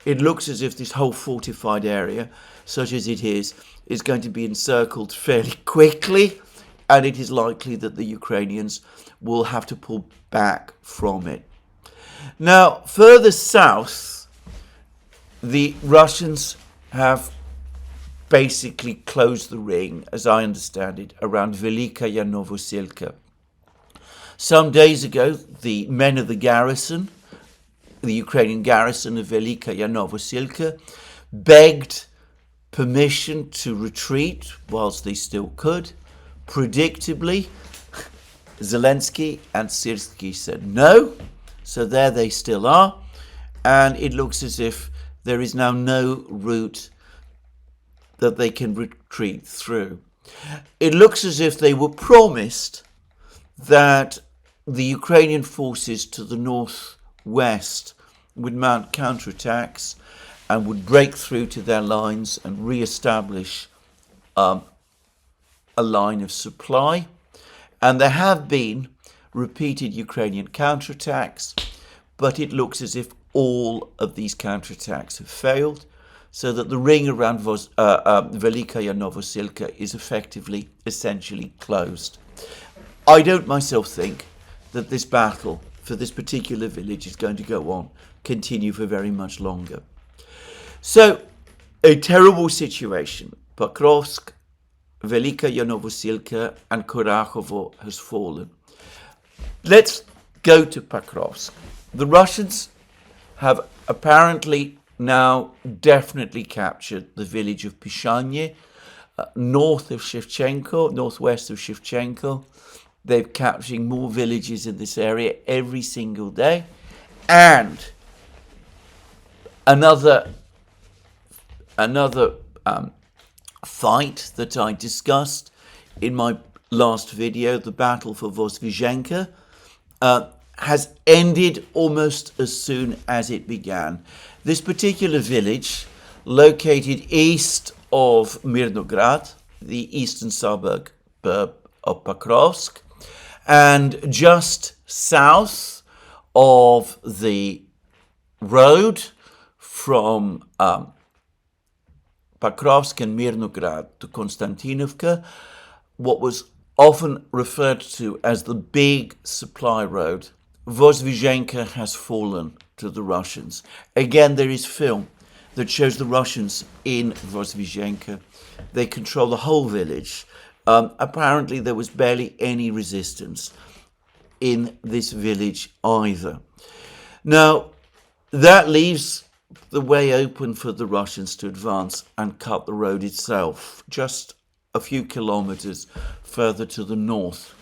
it looks as if this whole fortified area, such as it is going to be encircled fairly quickly, and it is likely that the Ukrainians will have to pull back from it. Now, further south, the Russians have basically closed the ring, as I understand it, around Velikaya Novoselka. Some days ago, the men of the garrison, the Ukrainian garrison of Velikaya Novoselka, begged permission to retreat whilst they still could. Predictably, Zelensky and Syrsky said no, so there they still are, and it looks as if there is now no route that they can retreat through. It looks as if they were promised that the Ukrainian forces to the northwest would mount counterattacks and would break through to their lines and re-establish a line of supply. And there have been repeated Ukrainian counterattacks, but it looks as if all of these counterattacks have failed, so that the ring around Velikaya Novoselka is essentially closed. I don't myself think that this battle for this particular village is going to continue for very much longer. So, a terrible situation. Pokrovsk, Velikaya Novoselka and Kurakovo has fallen. Let's go to Pokrovsk. The Russians have apparently now definitely captured the village of Pishanye, northwest of Shevchenko. They're capturing more villages in this area every single day. And another fight that I discussed in my last video, the battle for Vozvyzhenka, has ended almost as soon as it began. This particular village, located east of Mirnograd, the eastern suburb of Pokrovsk, and just south of the road from Pokrovsk and Mirnograd to Konstantinovka, what was often referred to as the big supply road. Vozvyzhenka has fallen to the Russians. Again, there is film that shows the Russians in Vozvyzhenka. They control the whole village. Apparently, there was barely any resistance in this village either. Now, that leaves the way open for the Russians to advance and cut the road itself, just a few kilometers further to the north.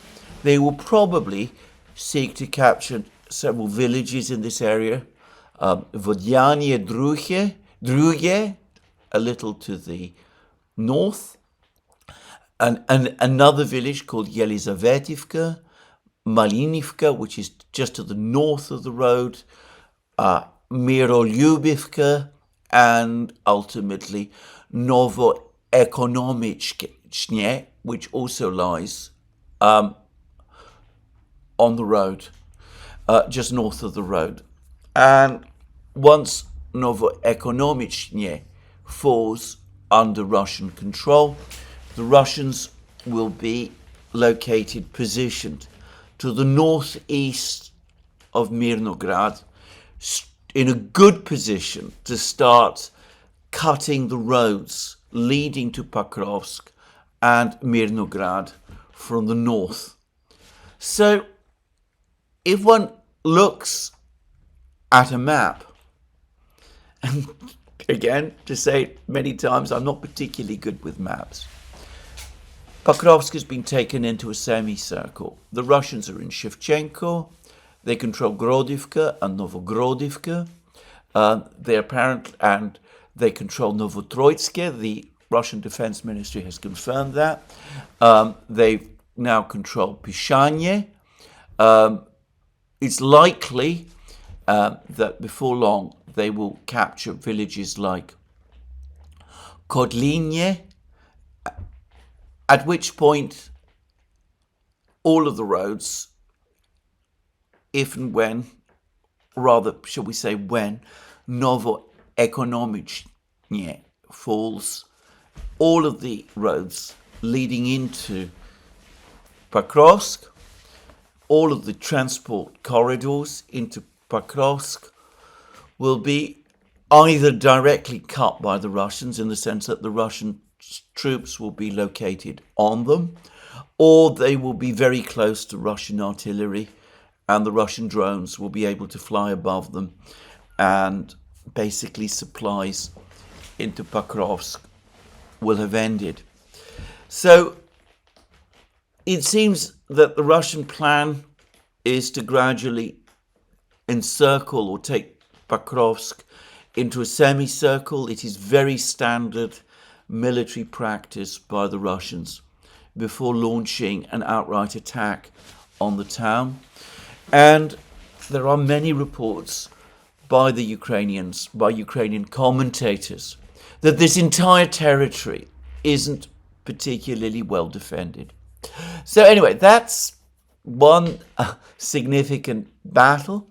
They will probably seek to capture several villages in this area. Vodyanie Drugie, a little to the north, and another village called Yelizavetivka, Malinivka, which is just to the north of the road, Mirolyubivka, and ultimately Novoekonomichne, which also lies on the road, just north of the road. And once Novoekonomichne falls under Russian control, the Russians will be positioned to the northeast of Mirnograd, in a good position to start cutting the roads leading to Pokrovsk and Mirnograd from the north. So, if one looks at a map, and again, to say it many times, I'm not particularly good with maps. Pokrovsk has been taken into a semicircle. The Russians are in Shevchenko. They control Grodivka and Novogrodivka. They control Novotroitsk. The Russian Defense Ministry has confirmed that. They now control Pishanye. It's likely that before long they will capture villages like Kodlinye, at which point all of the roads, if and when, rather, shall we say when, Novoekonomichny falls, all of the roads leading into Pokrovsk, all of the transport corridors into Pokrovsk will be either directly cut by the Russians in the sense that the Russian troops will be located on them, or they will be very close to Russian artillery and the Russian drones will be able to fly above them, and basically supplies into Pokrovsk will have ended. So it seems that the Russian plan is to gradually encircle or take Pokrovsk into a semicircle. It is very standard military practice by the Russians before launching an outright attack on the town. And there are many reports by the Ukrainians, by Ukrainian commentators, that this entire territory isn't particularly well defended. So anyway, that's one significant battle.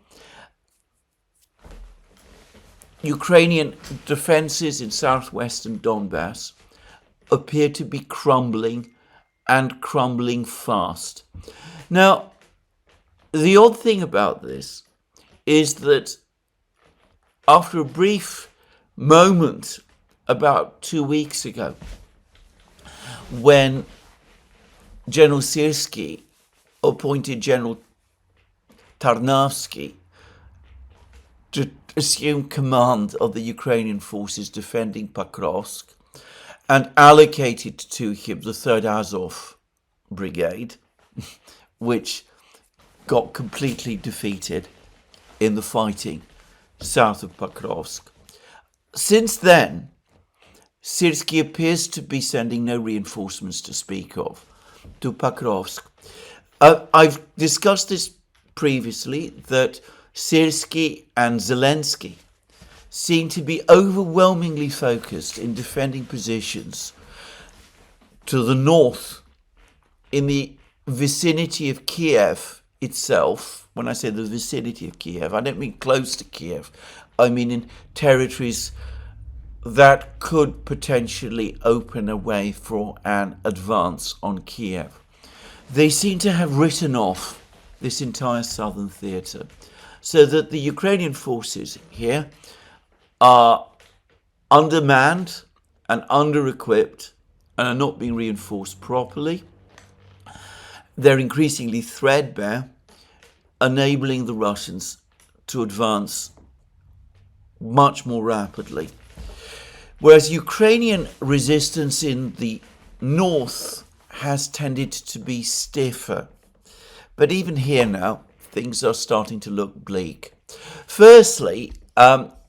Ukrainian defenses in southwestern Donbass appear to be crumbling, and crumbling fast. Now, the odd thing about this is that after a brief moment about 2 weeks ago, when General Syrski appointed General Tarnavsky to assume command of the Ukrainian forces defending Pokrovsk and allocated to him the 3rd Azov Brigade, which got completely defeated in the fighting south of Pokrovsk. Since then, Syrski appears to be sending no reinforcements to speak of to Pokrovsk. I've discussed this previously, that Syrski and Zelensky seem to be overwhelmingly focused in defending positions to the north, in the vicinity of Kiev itself. When I say the vicinity of Kiev, I don't mean close to Kiev. I mean in territories that could potentially open a way for an advance on Kiev. They seem to have written off this entire southern theatre, so that the Ukrainian forces here are undermanned and under-equipped and are not being reinforced properly. They're increasingly threadbare, enabling the Russians to advance much more rapidly. Whereas Ukrainian resistance in the north has tended to be stiffer. But even here now, things are starting to look bleak. Firstly,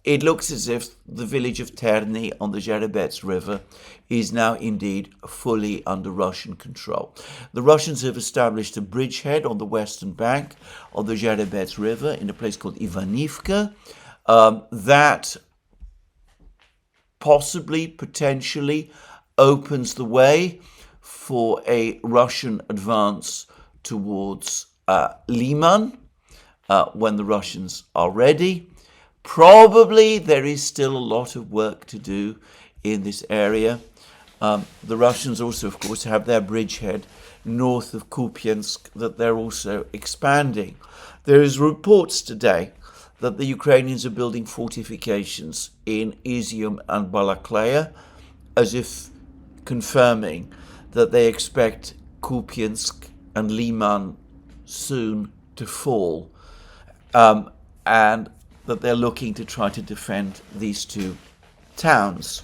it looks as if the village of Terny on the Zherebets River is now indeed fully under Russian control. The Russians have established a bridgehead on the western bank of the Zherebets River in a place called Ivanivka. That possibly, potentially, opens the way for a Russian advance towards Liman when the Russians are ready. Probably there is still a lot of work to do in this area. The Russians also, of course, have their bridgehead north of Kupiansk that they're also expanding. There is reports today that the Ukrainians are building fortifications in Izium and Balakleya, as if confirming that they expect Kupiansk and Liman soon to fall, and that they're looking to try to defend these two towns.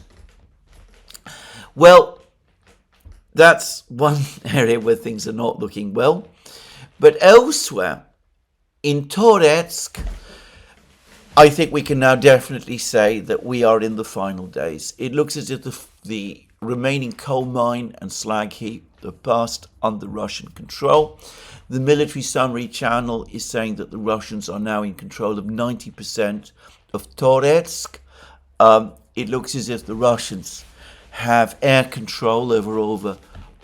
Well, that's one area where things are not looking well. But elsewhere, in Toretsk, I think we can now definitely say that we are in the final days. It looks as if the remaining coal mine and slag heap are passed under Russian control. The military summary channel is saying that the Russians are now in control of 90% of Toretsk. It looks as if the Russians have air control over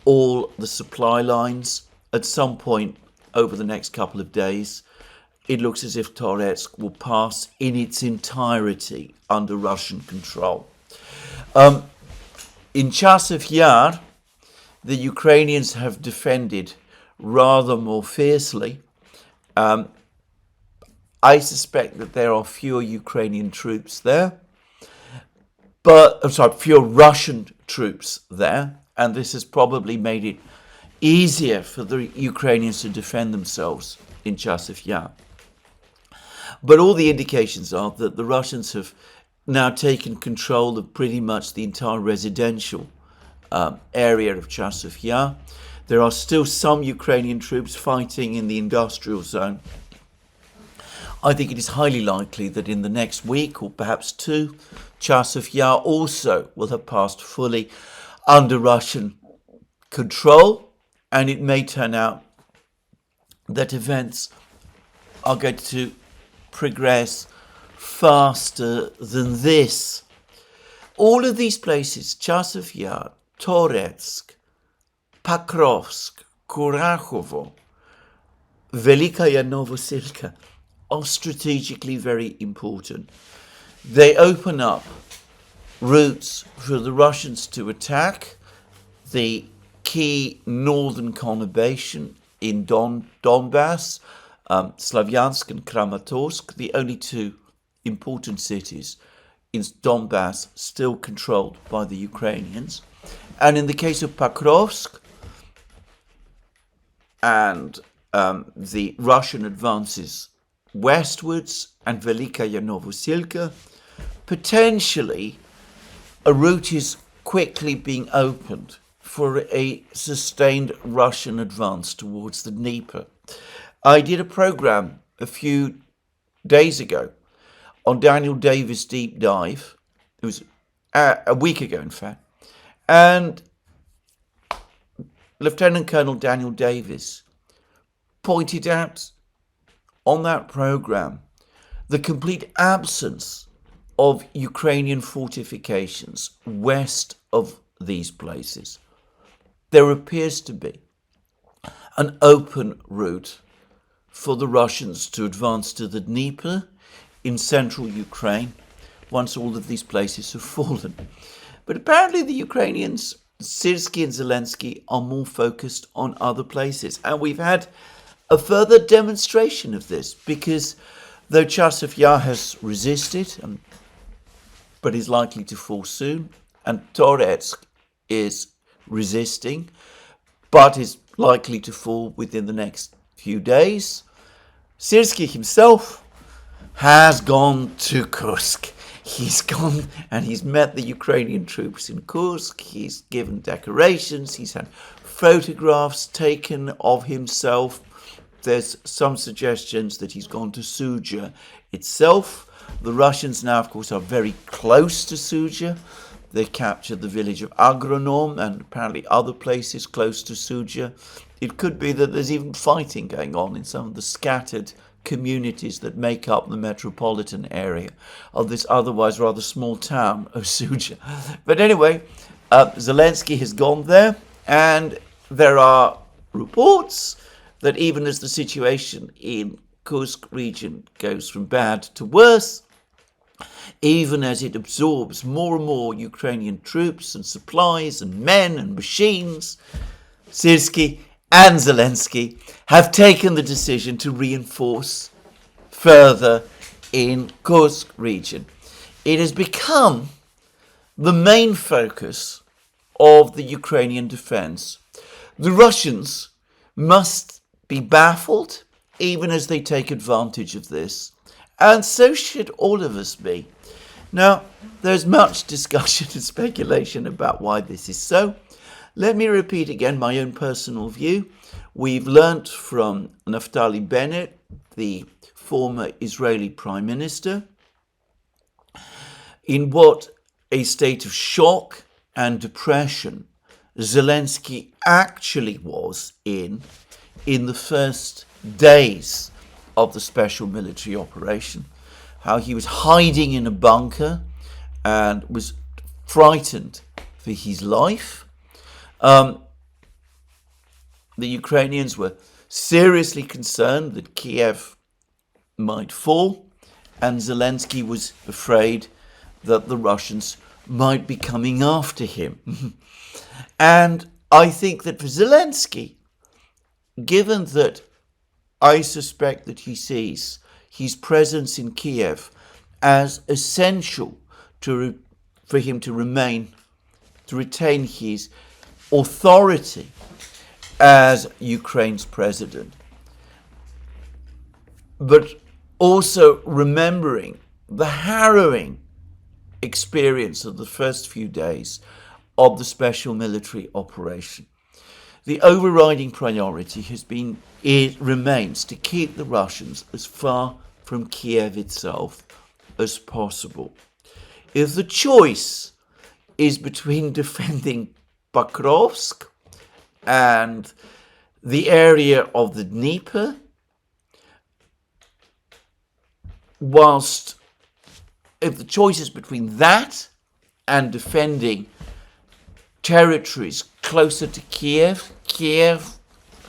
all the supply lines. At some point over the next couple of days, it looks as if Toretsk will pass in its entirety under Russian control. In Chasov Yar, the Ukrainians have defended rather more fiercely. I suspect that there are fewer Ukrainian troops there, fewer Russian troops there, and this has probably made it easier for the Ukrainians to defend themselves in Chasov Yar. But all the indications are that the Russians have now taken control of pretty much the entire residential area of Chasov Yar. There are still some Ukrainian troops fighting in the industrial zone. I think it is highly likely that in the next week or perhaps two, Chasov Yar also will have passed fully under Russian control, and it may turn out that events are going to progress faster than this. All of these places, Chasov Yar, Toretsk, Pokrovsk, Kurakhovo, Velikaya Novosilka, are strategically very important. They open up routes for the Russians to attack the key northern conurbation in Donbass, Slavyansk and Kramatorsk, the only two important cities in Donbass still controlled by the Ukrainians. And in the case of Pokrovsk and the Russian advances westwards and Velikaya Novosilka, potentially a route is quickly being opened for a sustained Russian advance towards the Dnieper. I did a program a few days ago on Daniel Davis' deep dive. It was a week ago, in fact. And Lieutenant Colonel Daniel Davis pointed out on that program the complete absence of Ukrainian fortifications west of these places. There appears to be an open route for the Russians to advance to the Dnieper in central Ukraine once all of these places have fallen. But apparently the Ukrainians, Syrskyi and Zelensky, are more focused on other places. And we've had a further demonstration of this, because though Chasov Yar has resisted, but is likely to fall soon, and Toretsk is resisting, but is likely to fall within the next few days, Syrskyi himself has gone to Kursk. He's gone and he's met the Ukrainian troops in Kursk. He's given decorations. He's had photographs taken of himself. There's some suggestions that he's gone to Sudzha itself. The Russians now, of course, are very close to Sudzha. They captured the village of Agronom and apparently other places close to Sudzha. It could be that there's even fighting going on in some of the scattered communities that make up the metropolitan area of this otherwise rather small town of Sudzha. But anyway, Zelensky has gone there, and there are reports that even as the situation in Kursk region goes from bad to worse, even as it absorbs more and more Ukrainian troops and supplies and men and machines, Syrskyi and Zelensky have taken the decision to reinforce further in Kursk region. It has become the main focus of the Ukrainian defense. The Russians must be baffled even as they take advantage of this, and so should all of us be. Now, there's much discussion and speculation about why this is so. Let me repeat again my own personal view. We've learnt from Naftali Bennett, the former Israeli Prime Minister, in what a state of shock and depression Zelensky actually was in the first days of the special military operation, how he was hiding in a bunker and was frightened for his life. The Ukrainians were seriously concerned that Kiev might fall, and Zelensky was afraid that the Russians might be coming after him. And I think that for Zelensky, given that I suspect that he sees his presence in Kiev as essential for him to retain his authority as Ukraine's president, but also remembering the harrowing experience of the first few days of the special military operation. The overriding priority remains to keep the Russians as far from Kiev itself as possible. If the choice is between defending Pokrovsk and the area of the Dnieper, if the choice is between that and defending territories closer to Kiev,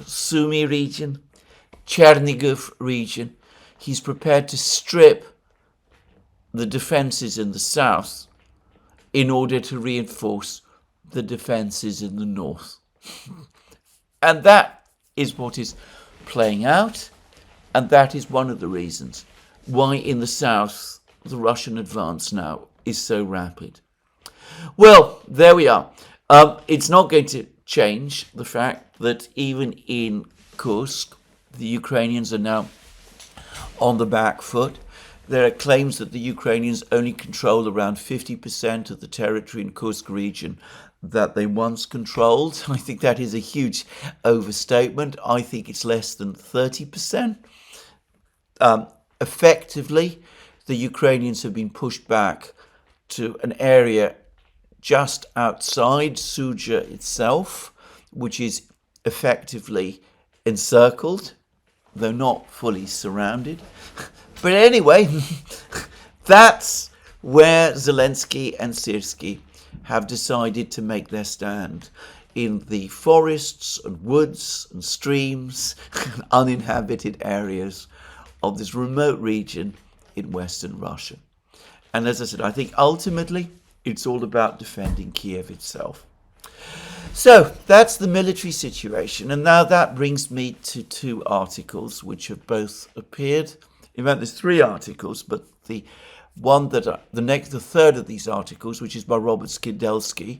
Sumy region, Chernigov region, he's prepared to strip the defenses in the south in order to reinforce the defenses in the north. And that is what is playing out, and that is one of the reasons why in the south the Russian advance now is so rapid. Well, there we are. It's not going to change the fact that even in Kursk, the Ukrainians are now on the back foot. There are claims that the Ukrainians only control around 50% of the territory in Kursk region that they once controlled. I think that is a huge overstatement. I think it's less than 30%. Effectively, the Ukrainians have been pushed back to an area just outside Suja itself, which is effectively encircled, though not fully surrounded. But anyway, that's where Zelensky and Syrskyi have decided to make their stand, in the forests and woods and streams and uninhabited areas of this remote region in Western Russia. And as I said, I think ultimately it's all about defending Kiev itself. So that's the military situation. And now that brings me to two articles which have both appeared. In fact, there's three articles, but the third of these articles, which is by Robert Skidelsky,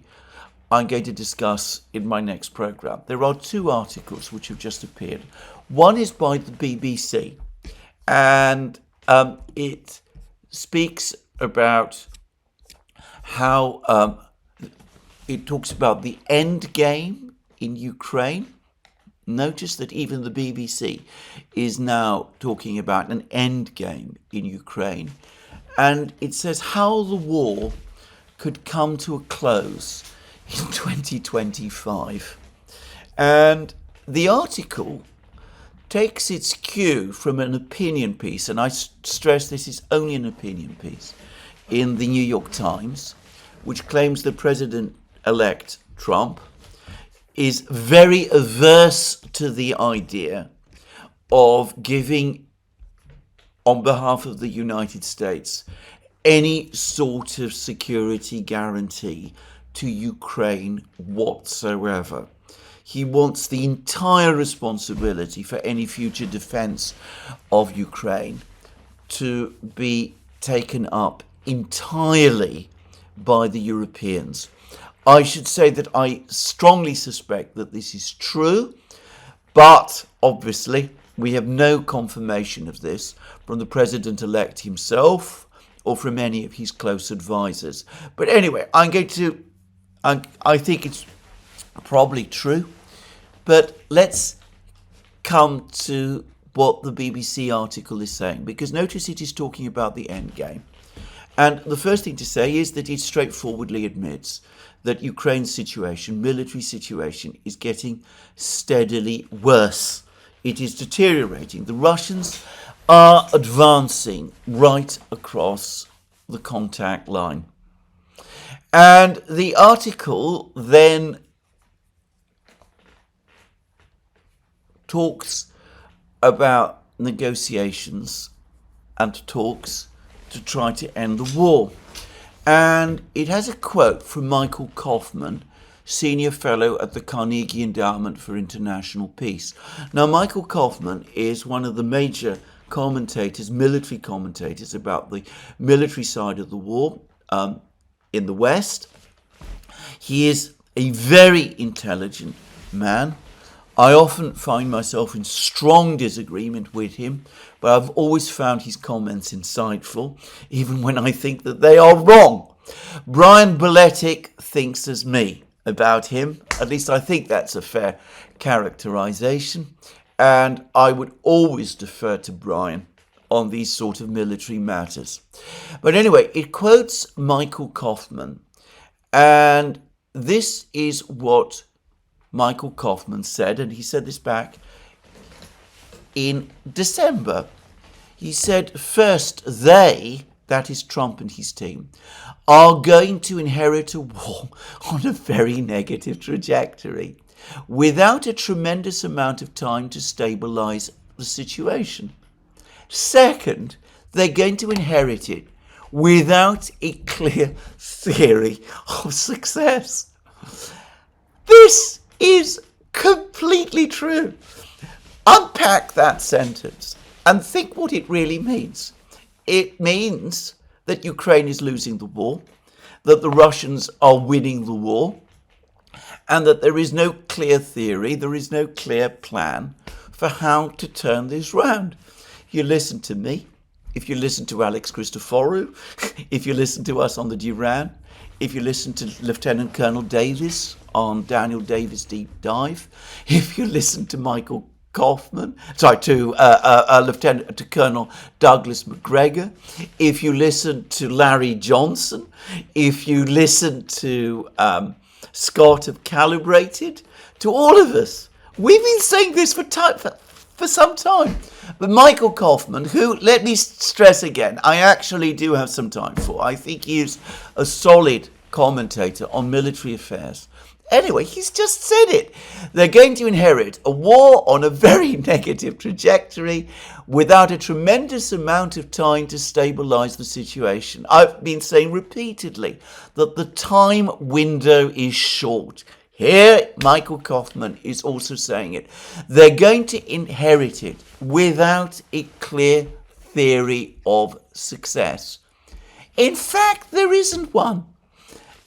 I'm going to discuss in my next program. There are two articles which have just appeared. One is by the BBC, and it speaks about how it talks about the end game in Ukraine. Notice that even the BBC is now talking about an end game in Ukraine. And it says how the war could come to a close in 2025. And the article takes its cue from an opinion piece, and I stress this is only an opinion piece, in the New York Times, which claims that President-elect Trump is very averse to the idea of giving, on behalf of the United States, any sort of security guarantee to Ukraine whatsoever. He wants the entire responsibility for any future defense of Ukraine to be taken up entirely by the Europeans. I should say that I strongly suspect that this is true, but obviously we have no confirmation of this from the president-elect himself or from any of his close advisors. But anyway, I think it's probably true. But let's come to what the BBC article is saying, because notice it is talking about the end game. And the first thing to say is that it straightforwardly admits that Ukraine's situation, military situation, is getting steadily worse. It is deteriorating. The Russians are advancing right across the contact line. And the article then talks about negotiations and talks to try to end the war. And it has a quote from Michael Kaufman, Senior Fellow at the Carnegie Endowment for International Peace. Now, Michael Kaufman is one of the major commentators, military commentators, about the military side of the war in the West. He is a very intelligent man. I often find myself in strong disagreement with him, but I've always found his comments insightful, even when I think that they are wrong. Brian Boletic thinks as me about him. At least I think that's a fair characterization. And I would always defer to Brian on these sort of military matters. But anyway, it quotes Michael Kaufman. And this is what Michael Kaufman said, and he said this back in December. He said, first, they, that is Trump and his team, are going to inherit a war on a very negative trajectory without a tremendous amount of time to stabilize the situation. Second, they're going to inherit it without a clear theory of success. This is completely true. Unpack that sentence and think what it really means. It means that Ukraine is losing the war, that the Russians are winning the war, and that there is no clear theory, there is no clear plan for how to turn this round. You listen to me, if you listen to Alex Christoforou, if you listen to us on the Duran, if you listen to Lieutenant Colonel Davis on Daniel Davis Deep Dive, if you listen to Michael Kaufman, to Colonel Douglas McGregor, if you listen to Larry Johnson, if you listen to Scott of Calibrated, to all of us, we've been saying this for some time. But Michael Kaufman, who, let me stress again, I actually do have some time for. I think he is a solid commentator on military affairs. Anyway, he's just said it. They're going to inherit a war on a very negative trajectory without a tremendous amount of time to stabilize the situation. I've been saying repeatedly that the time window is short. Here, Michael Kaufman is also saying it. They're going to inherit it without a clear theory of success. In fact, there isn't one.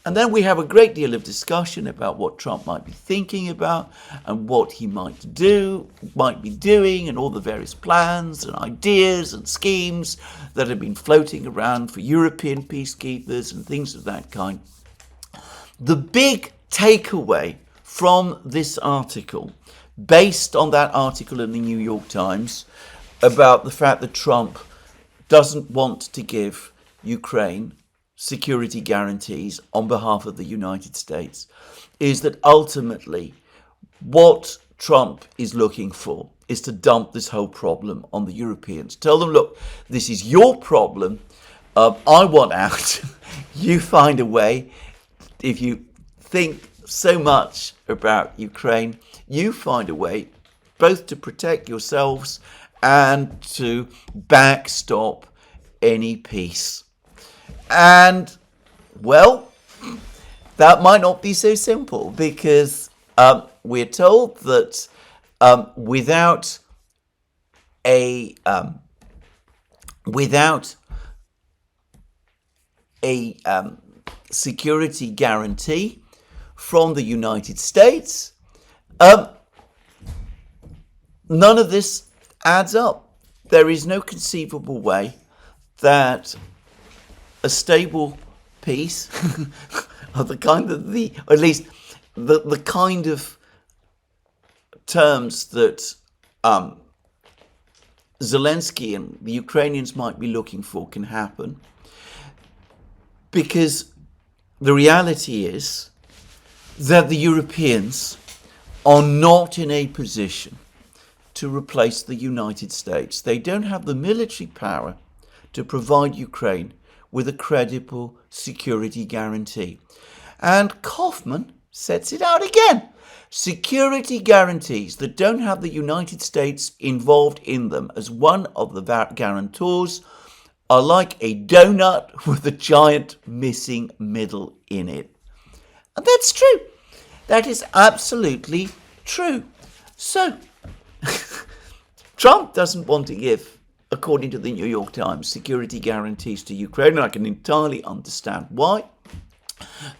And then we have a great deal of discussion about what Trump might be thinking about and what he might be doing, and all the various plans and ideas and schemes that have been floating around for European peacekeepers and things of that kind. The big takeaway from this article, based on that article in the New York Times about the fact that Trump doesn't want to give Ukraine security guarantees on behalf of the United States, is that ultimately what Trump is looking for is to dump this whole problem on the Europeans. Tell them, look, this is your problem. I want out. You find a way. If you think so much about Ukraine, you find a way both to protect yourselves and to backstop any peace. And, well, that might not be so simple, because we're told that without a security guarantee from the United States, none of this adds up. There is no conceivable way that a stable peace of the kind of or at least the kind of terms that Zelensky and the Ukrainians might be looking for can happen. Because the reality is that the Europeans are not in a position to replace the United States. They don't have the military power to provide Ukraine with a credible security guarantee. And Kaufman sets it out again. Security guarantees that don't have the United States involved in them as one of the guarantors are like a donut with a giant missing middle in it. And that's true. That is absolutely true. So, Trump doesn't want to give, according to the New York Times, security guarantees to Ukraine, and I can entirely understand why.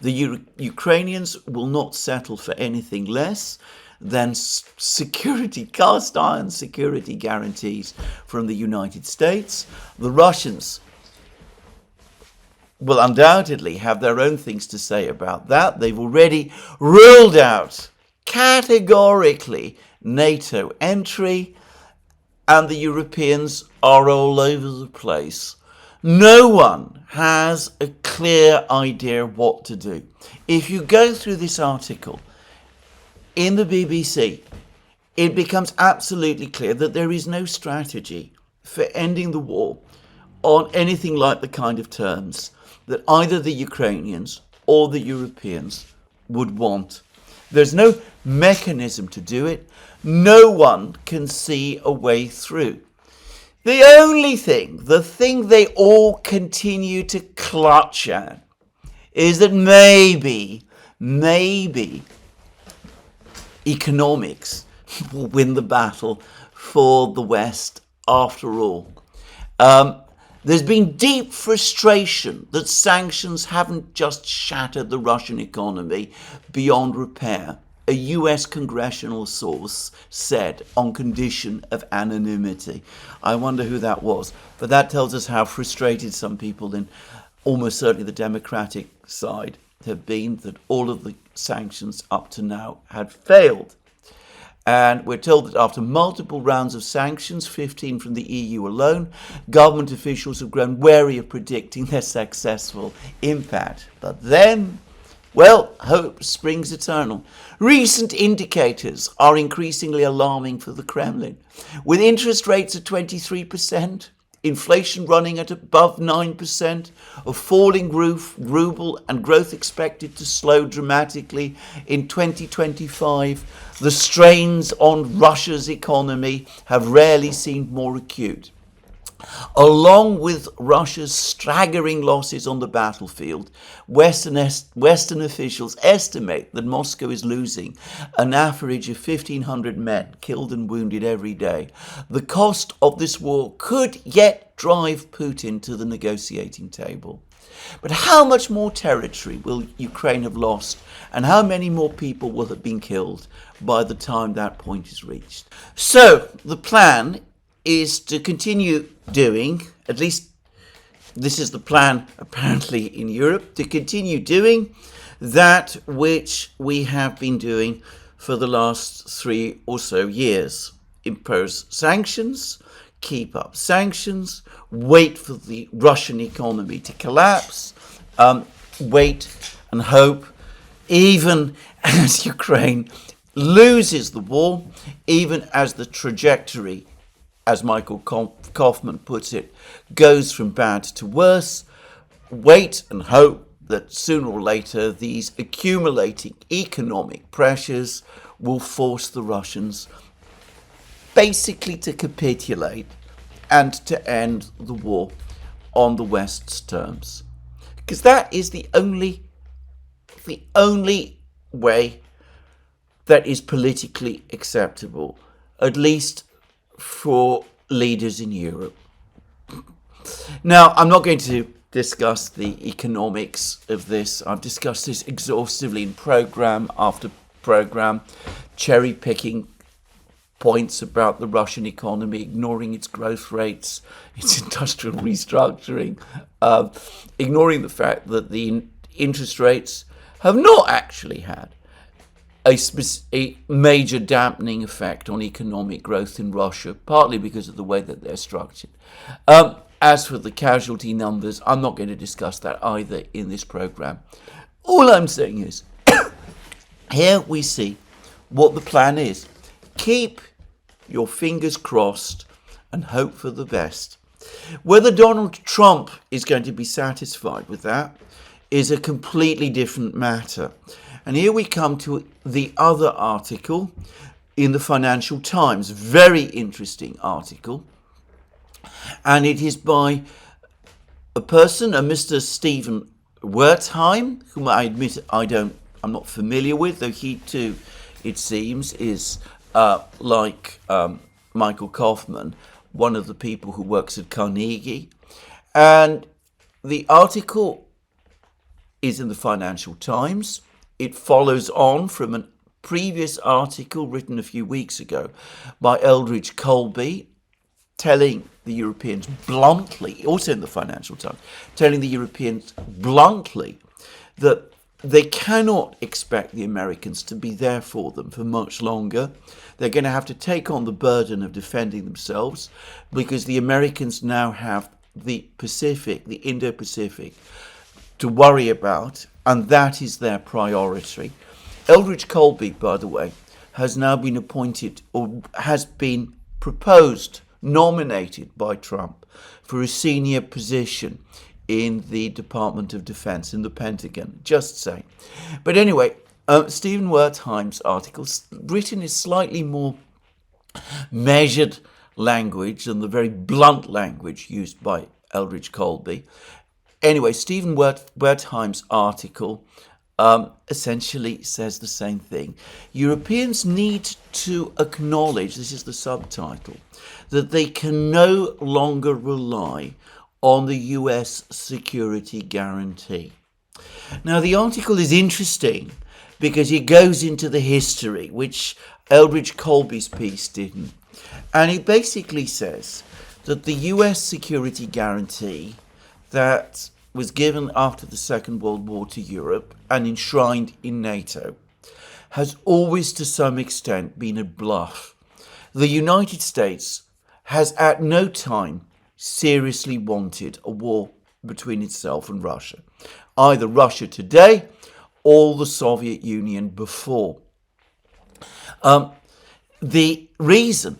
The Ukrainians will not settle for anything less than cast iron security guarantees from the United States. The Russians will undoubtedly have their own things to say about that. They've already ruled out categorically NATO entry, and the Europeans are all over the place. No one has a clear idea what to do. If you go through this article in the BBC, it becomes absolutely clear that there is no strategy for ending the war on anything like the kind of terms that either the Ukrainians or the Europeans would want. There's no mechanism to do it. No one can see a way through. The only thing, the thing they all continue to clutch at, is that maybe economics will win the battle for the West after all. There's been deep frustration that sanctions haven't just shattered the Russian economy beyond repair, a US congressional source said on condition of anonymity. I wonder who that was, but that tells us how frustrated some people in almost certainly the Democratic side have been, that all of the sanctions up to now had failed. And we're told that after multiple rounds of sanctions, 15 from the EU alone, government officials have grown wary of predicting their successful impact. But then, well, hope springs eternal. Recent indicators are increasingly alarming for the Kremlin. With interest rates at 23%, inflation running at above 9%, a falling ruble and growth expected to slow dramatically in 2025, the strains on Russia's economy have rarely seemed more acute. Along with Russia's staggering losses on the battlefield, Western officials estimate that Moscow is losing an average of 1,500 men killed and wounded every day. The cost of this war could yet drive Putin to the negotiating table. But how much more territory will Ukraine have lost, and how many more people will have been killed by the time that point is reached? So the plan is to continue doing, at least this is the plan apparently in Europe, to continue doing that which we have been doing for the last 3 or so years. Impose sanctions, keep up sanctions, wait for the Russian economy to collapse, wait and hope, even as Ukraine loses the war, even as the trajectory, as Michael Kaufman puts it, goes from bad to worse. Wait and hope that sooner or later these accumulating economic pressures will force the Russians basically to capitulate and to end the war on the West's terms. Because that is the only way that is politically acceptable, at least for leaders in Europe. Now, I'm not going to discuss the economics of this. I've discussed this exhaustively in program after program, cherry picking points about the Russian economy, ignoring its growth rates, its industrial restructuring, ignoring the fact that the interest rates have not actually had a major dampening effect on economic growth in Russia, partly because of the way that they're structured. As for the casualty numbers, I'm not going to discuss that either in this program. All I'm saying is, here we see what the plan is. Keep your fingers crossed and hope for the best. Whether Donald Trump is going to be satisfied with that is a completely different matter. And here we come to the other article in the Financial Times. Very interesting article. And it is by a person, a Mr. Stephen Wertheim, whom I admit I'm not familiar with, though he too, it seems, is like Michael Kaufman, one of the people who works at Carnegie. And the article is in the Financial Times. It follows on from a previous article written a few weeks ago by Eldridge Colby, telling the Europeans bluntly, also in the Financial Times, telling the Europeans bluntly that they cannot expect the Americans to be there for them for much longer. They're going to have to take on the burden of defending themselves because the Americans now have the Pacific, the Indo-Pacific, to worry about, and that is their priority. Eldridge Colby, by the way, has now been appointed, or has been proposed, nominated by Trump for a senior position in the Department of Defense, in the Pentagon, just saying. But anyway, Stephen Wertheim's article, written in slightly more measured language than the very blunt language used by Eldridge Colby. Anyway, Stephen Wertheim's article essentially says the same thing. Europeans need to acknowledge, this is the subtitle, that they can no longer rely on the US security guarantee. Now, the article is interesting because it goes into the history, which Eldridge Colby's piece didn't. And it basically says that the US security guarantee that was given after the Second World War to Europe and enshrined in NATO has always to some extent been a bluff. The United States has at no time seriously wanted a war between itself and Russia, either Russia today or the Soviet Union before. The reason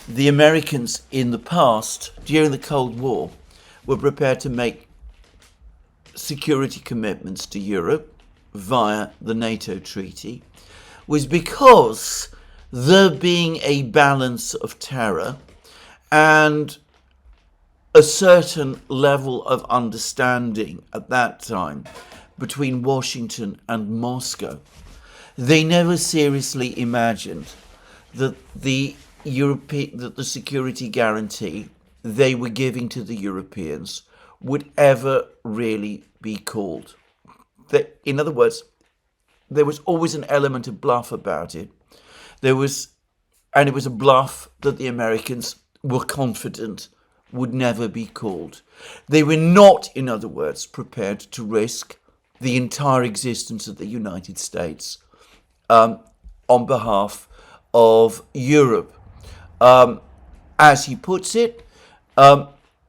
the Americans in the past, during the Cold War, were prepared to make security commitments to Europe via the NATO treaty was because there being a balance of terror and a certain level of understanding at that time between Washington and Moscow, they never seriously imagined that the security guarantee they were giving to the Europeans would ever really be called. In other words, there was always an element of bluff about it. It was a bluff that the Americans were confident would never be called. They were not, in other words, prepared to risk the entire existence of the United States on behalf of Europe. As he puts it,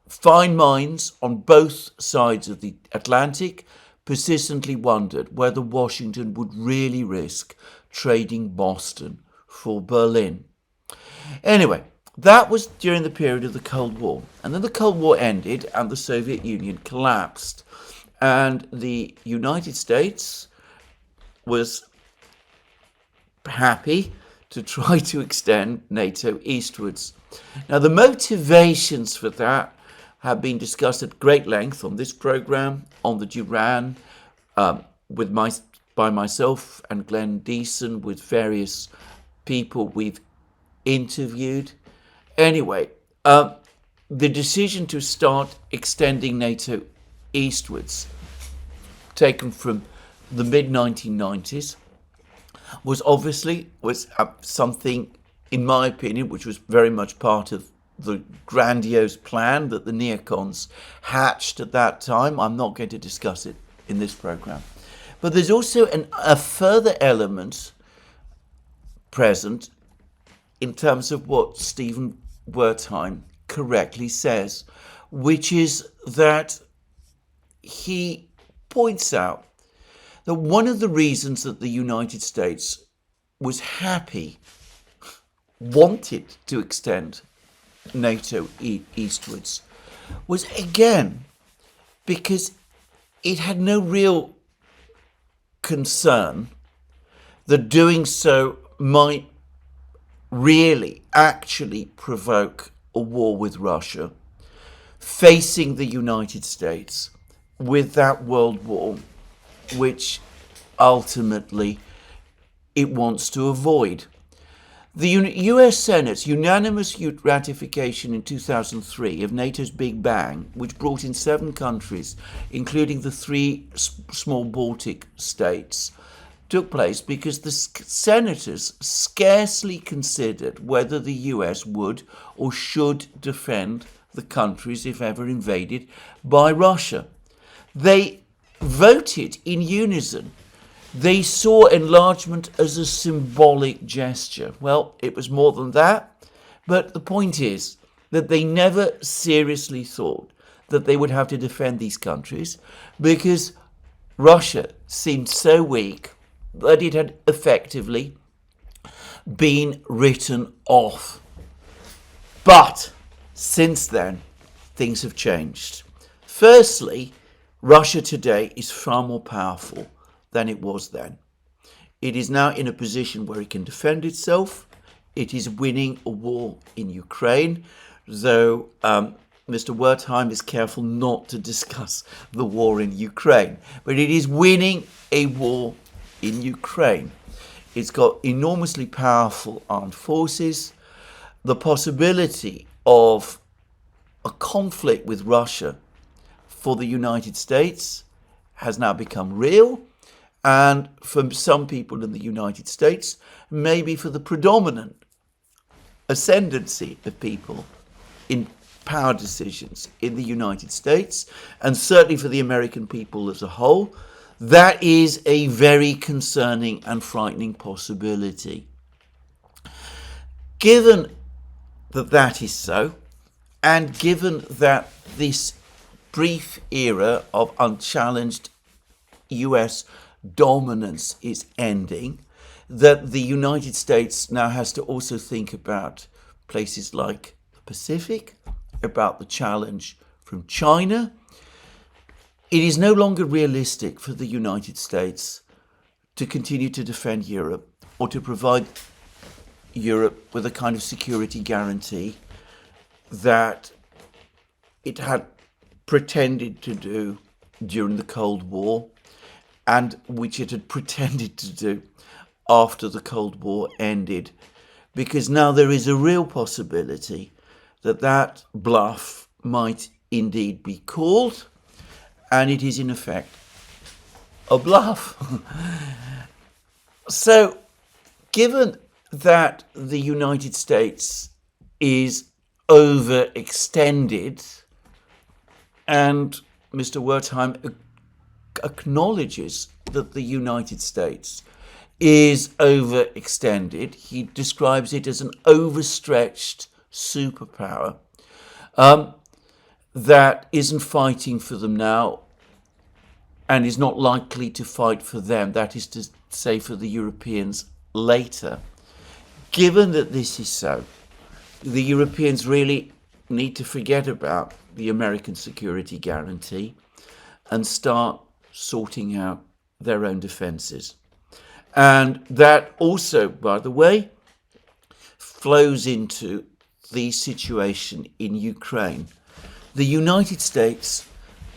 fine minds on both sides of the Atlantic persistently wondered whether Washington would really risk trading Boston for Berlin. Anyway, that was during the period of the Cold War. And then the Cold War ended and the Soviet Union collapsed. And the United States was happy to try to extend NATO eastwards. Now, the motivations for that have been discussed at great length on this program, on the Duran, by myself and Glenn Deason, with various people we've interviewed. Anyway, the decision to start extending NATO eastwards, taken from the mid-1990s, was something, in my opinion, which was very much part of the grandiose plan that the neocons hatched at that time. I'm not going to discuss it in this program. But there's also a further element present in terms of what Stephen Wertheim correctly says, which is that he points out that one of the reasons that the United States was happy, wanted to extend NATO eastwards, was again because it had no real concern that doing so might really actually provoke a war with Russia, facing the United States with that world war, which ultimately it wants to avoid. The US Senate's unanimous ratification in 2003 of NATO's Big Bang, which brought in 7 countries, including the 3 small Baltic states, took place because the senators scarcely considered whether the US would or should defend the countries, if ever invaded, by Russia. They voted in unison. They saw enlargement as a symbolic gesture. Well, it was more than that, but the point is that they never seriously thought that they would have to defend these countries because Russia seemed so weak that it had effectively been written off. But since then, things have changed. Firstly, Russia today is far more powerful than it was then. It is now in a position where it can defend itself. It is winning a war in Ukraine, though Mr. Wertheim is careful not to discuss the war in Ukraine. But it is winning a war in Ukraine. It's got enormously powerful armed forces. The possibility of a conflict with Russia for the United States has now become real. And for some people in the United States, maybe for the predominant ascendancy of people in power decisions in the United States, and certainly for the American people as a whole, that is a very concerning and frightening possibility. Given that that is so, and given that this brief era of unchallenged US dominance is ending, that the United States now has to also think about places like the Pacific, about the challenge from China. It is no longer realistic for the United States to continue to defend Europe or to provide Europe with a kind of security guarantee that it had pretended to do during the Cold War and which it had pretended to do after the Cold War ended, because now there is a real possibility that that bluff might indeed be called, and it is in effect a bluff. So, given that the United States is overextended, and Mr. Wertheim acknowledges that the United States is overextended, he describes it as an overstretched superpower that isn't fighting for them now and is not likely to fight for them, that is to say for the Europeans later. Given that this is so, the Europeans really need to forget about the American security guarantee and start sorting out their own defences. And that also, by the way, flows into the situation in Ukraine. The United States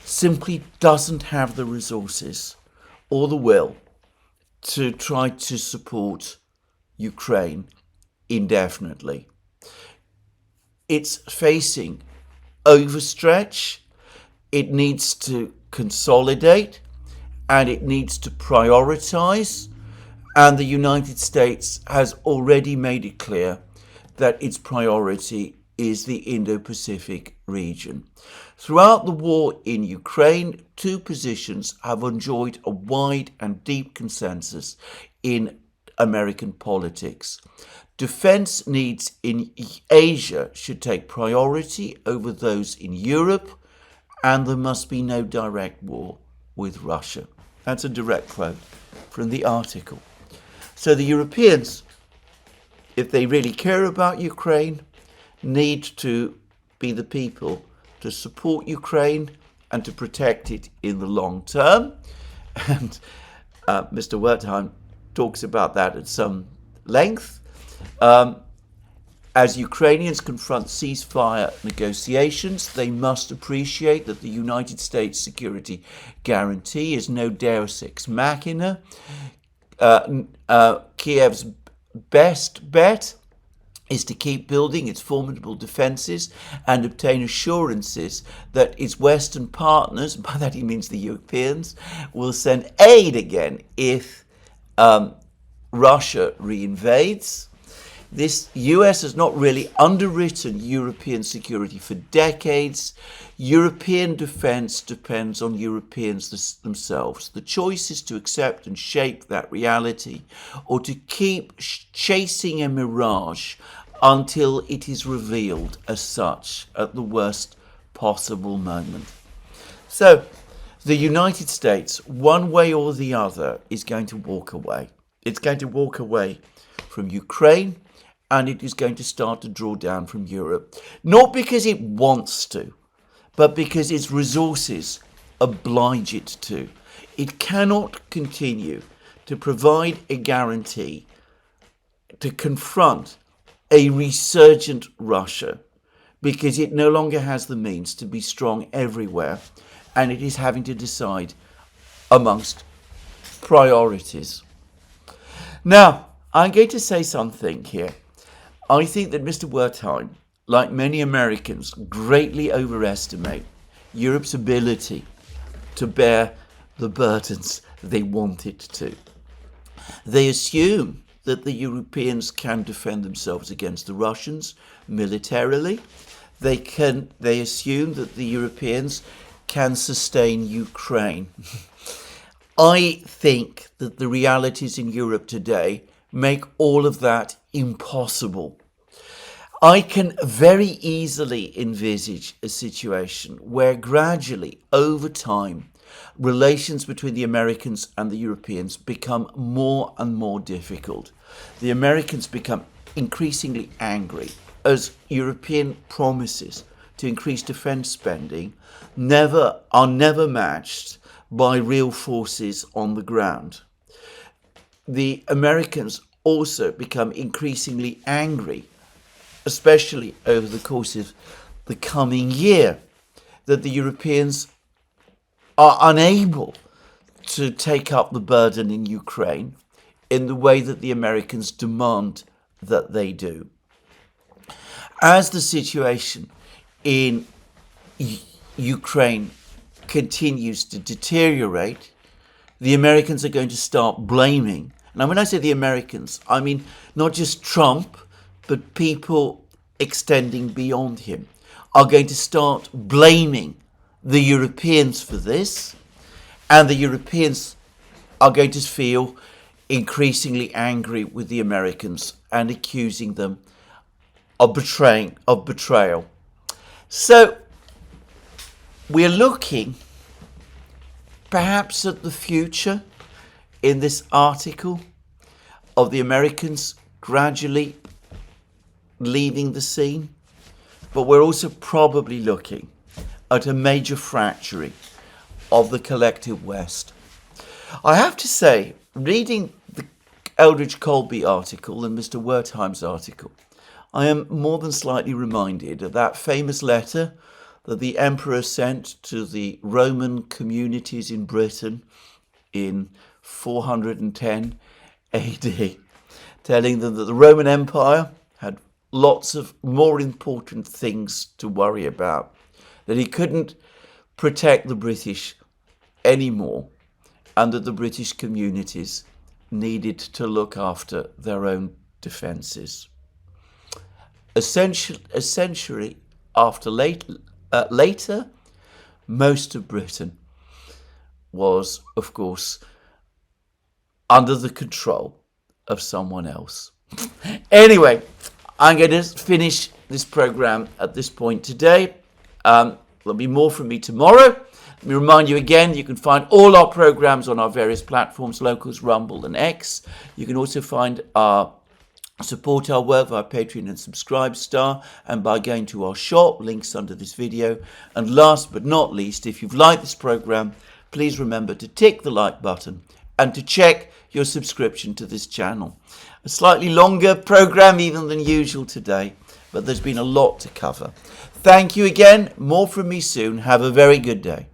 simply doesn't have the resources or the will to try to support Ukraine indefinitely. It's facing overstretch, it needs to consolidate, and it needs to prioritize. And the United States has already made it clear that its priority is the Indo-Pacific region. Throughout the war in Ukraine, two positions have enjoyed a wide and deep consensus in American politics. Defense needs in Asia should take priority over those in Europe, and there must be no direct war with Russia. That's a direct quote from the article. So the Europeans, if they really care about Ukraine, need to be the people to support Ukraine and to protect it in the long term. And Mr. Wertheim talks about that at some length. As Ukrainians confront ceasefire negotiations, they must appreciate that the United States security guarantee is no deus ex machina. Kiev's best bet is to keep building its formidable defences and obtain assurances that its Western partners, by that he means the Europeans, will send aid again if Russia reinvades. This US has not really underwritten European security for decades. European defence depends on Europeans themselves. The choice is to accept and shape that reality, or to keep chasing a mirage until it is revealed as such at the worst possible moment. So, the United States, one way or the other, is going to walk away. It's going to walk away from Ukraine, and it is going to start to draw down from Europe. Not because it wants to, but because its resources oblige it to. It cannot continue to provide a guarantee to confront a resurgent Russia, because it no longer has the means to be strong everywhere, and it is having to decide amongst priorities. Now, I'm going to say something here. I think that Mr. Wertheim, like many Americans, greatly overestimate Europe's ability to bear the burdens they want it to. They assume that the Europeans can defend themselves against the Russians militarily. They assume that the Europeans can sustain Ukraine. I think that the realities in Europe today make all of that impossible. I can very easily envisage a situation where gradually, over time, relations between the Americans and the Europeans become more and more difficult. The Americans become increasingly angry as European promises to increase defense spending are never matched by real forces on the ground. The Americans also become increasingly angry, especially over the course of the coming year, that the Europeans are unable to take up the burden in Ukraine in the way that the Americans demand that they do. As the situation in Ukraine continues to deteriorate, the Americans are going to start blaming. Now, when I say the Americans, I mean not just Trump, but people extending beyond him are going to start blaming the Europeans for this, and the Europeans are going to feel increasingly angry with the Americans and accusing them of betrayal. So we're looking perhaps at the future in this article of the Americans gradually leaving the scene, but we're also probably looking at a major fracturing of the collective West. I have to say, reading the Eldridge Colby article and Mr. Wertheim's article, I am more than slightly reminded of that famous letter that the Emperor sent to the Roman communities in Britain in 410 AD, telling them that the Roman Empire had lots of more important things to worry about, that he couldn't protect the British anymore, and that the British communities needed to look after their own defences. A century later, most of Britain was, of course, under the control of someone else. Anyway, I'm going to finish this program at this point today. There'll be more from me tomorrow. Let me remind you again, you can find all our programs on our various platforms, Locals, Rumble and X. You can also support our work via Patreon and Subscribestar and by going to our shop, links under this video. And last but not least, if you've liked this program, please remember to tick the like button and to check your subscription to this channel. A slightly longer program even than usual today, but there's been a lot to cover. Thank you again. More from me soon. Have a very good day.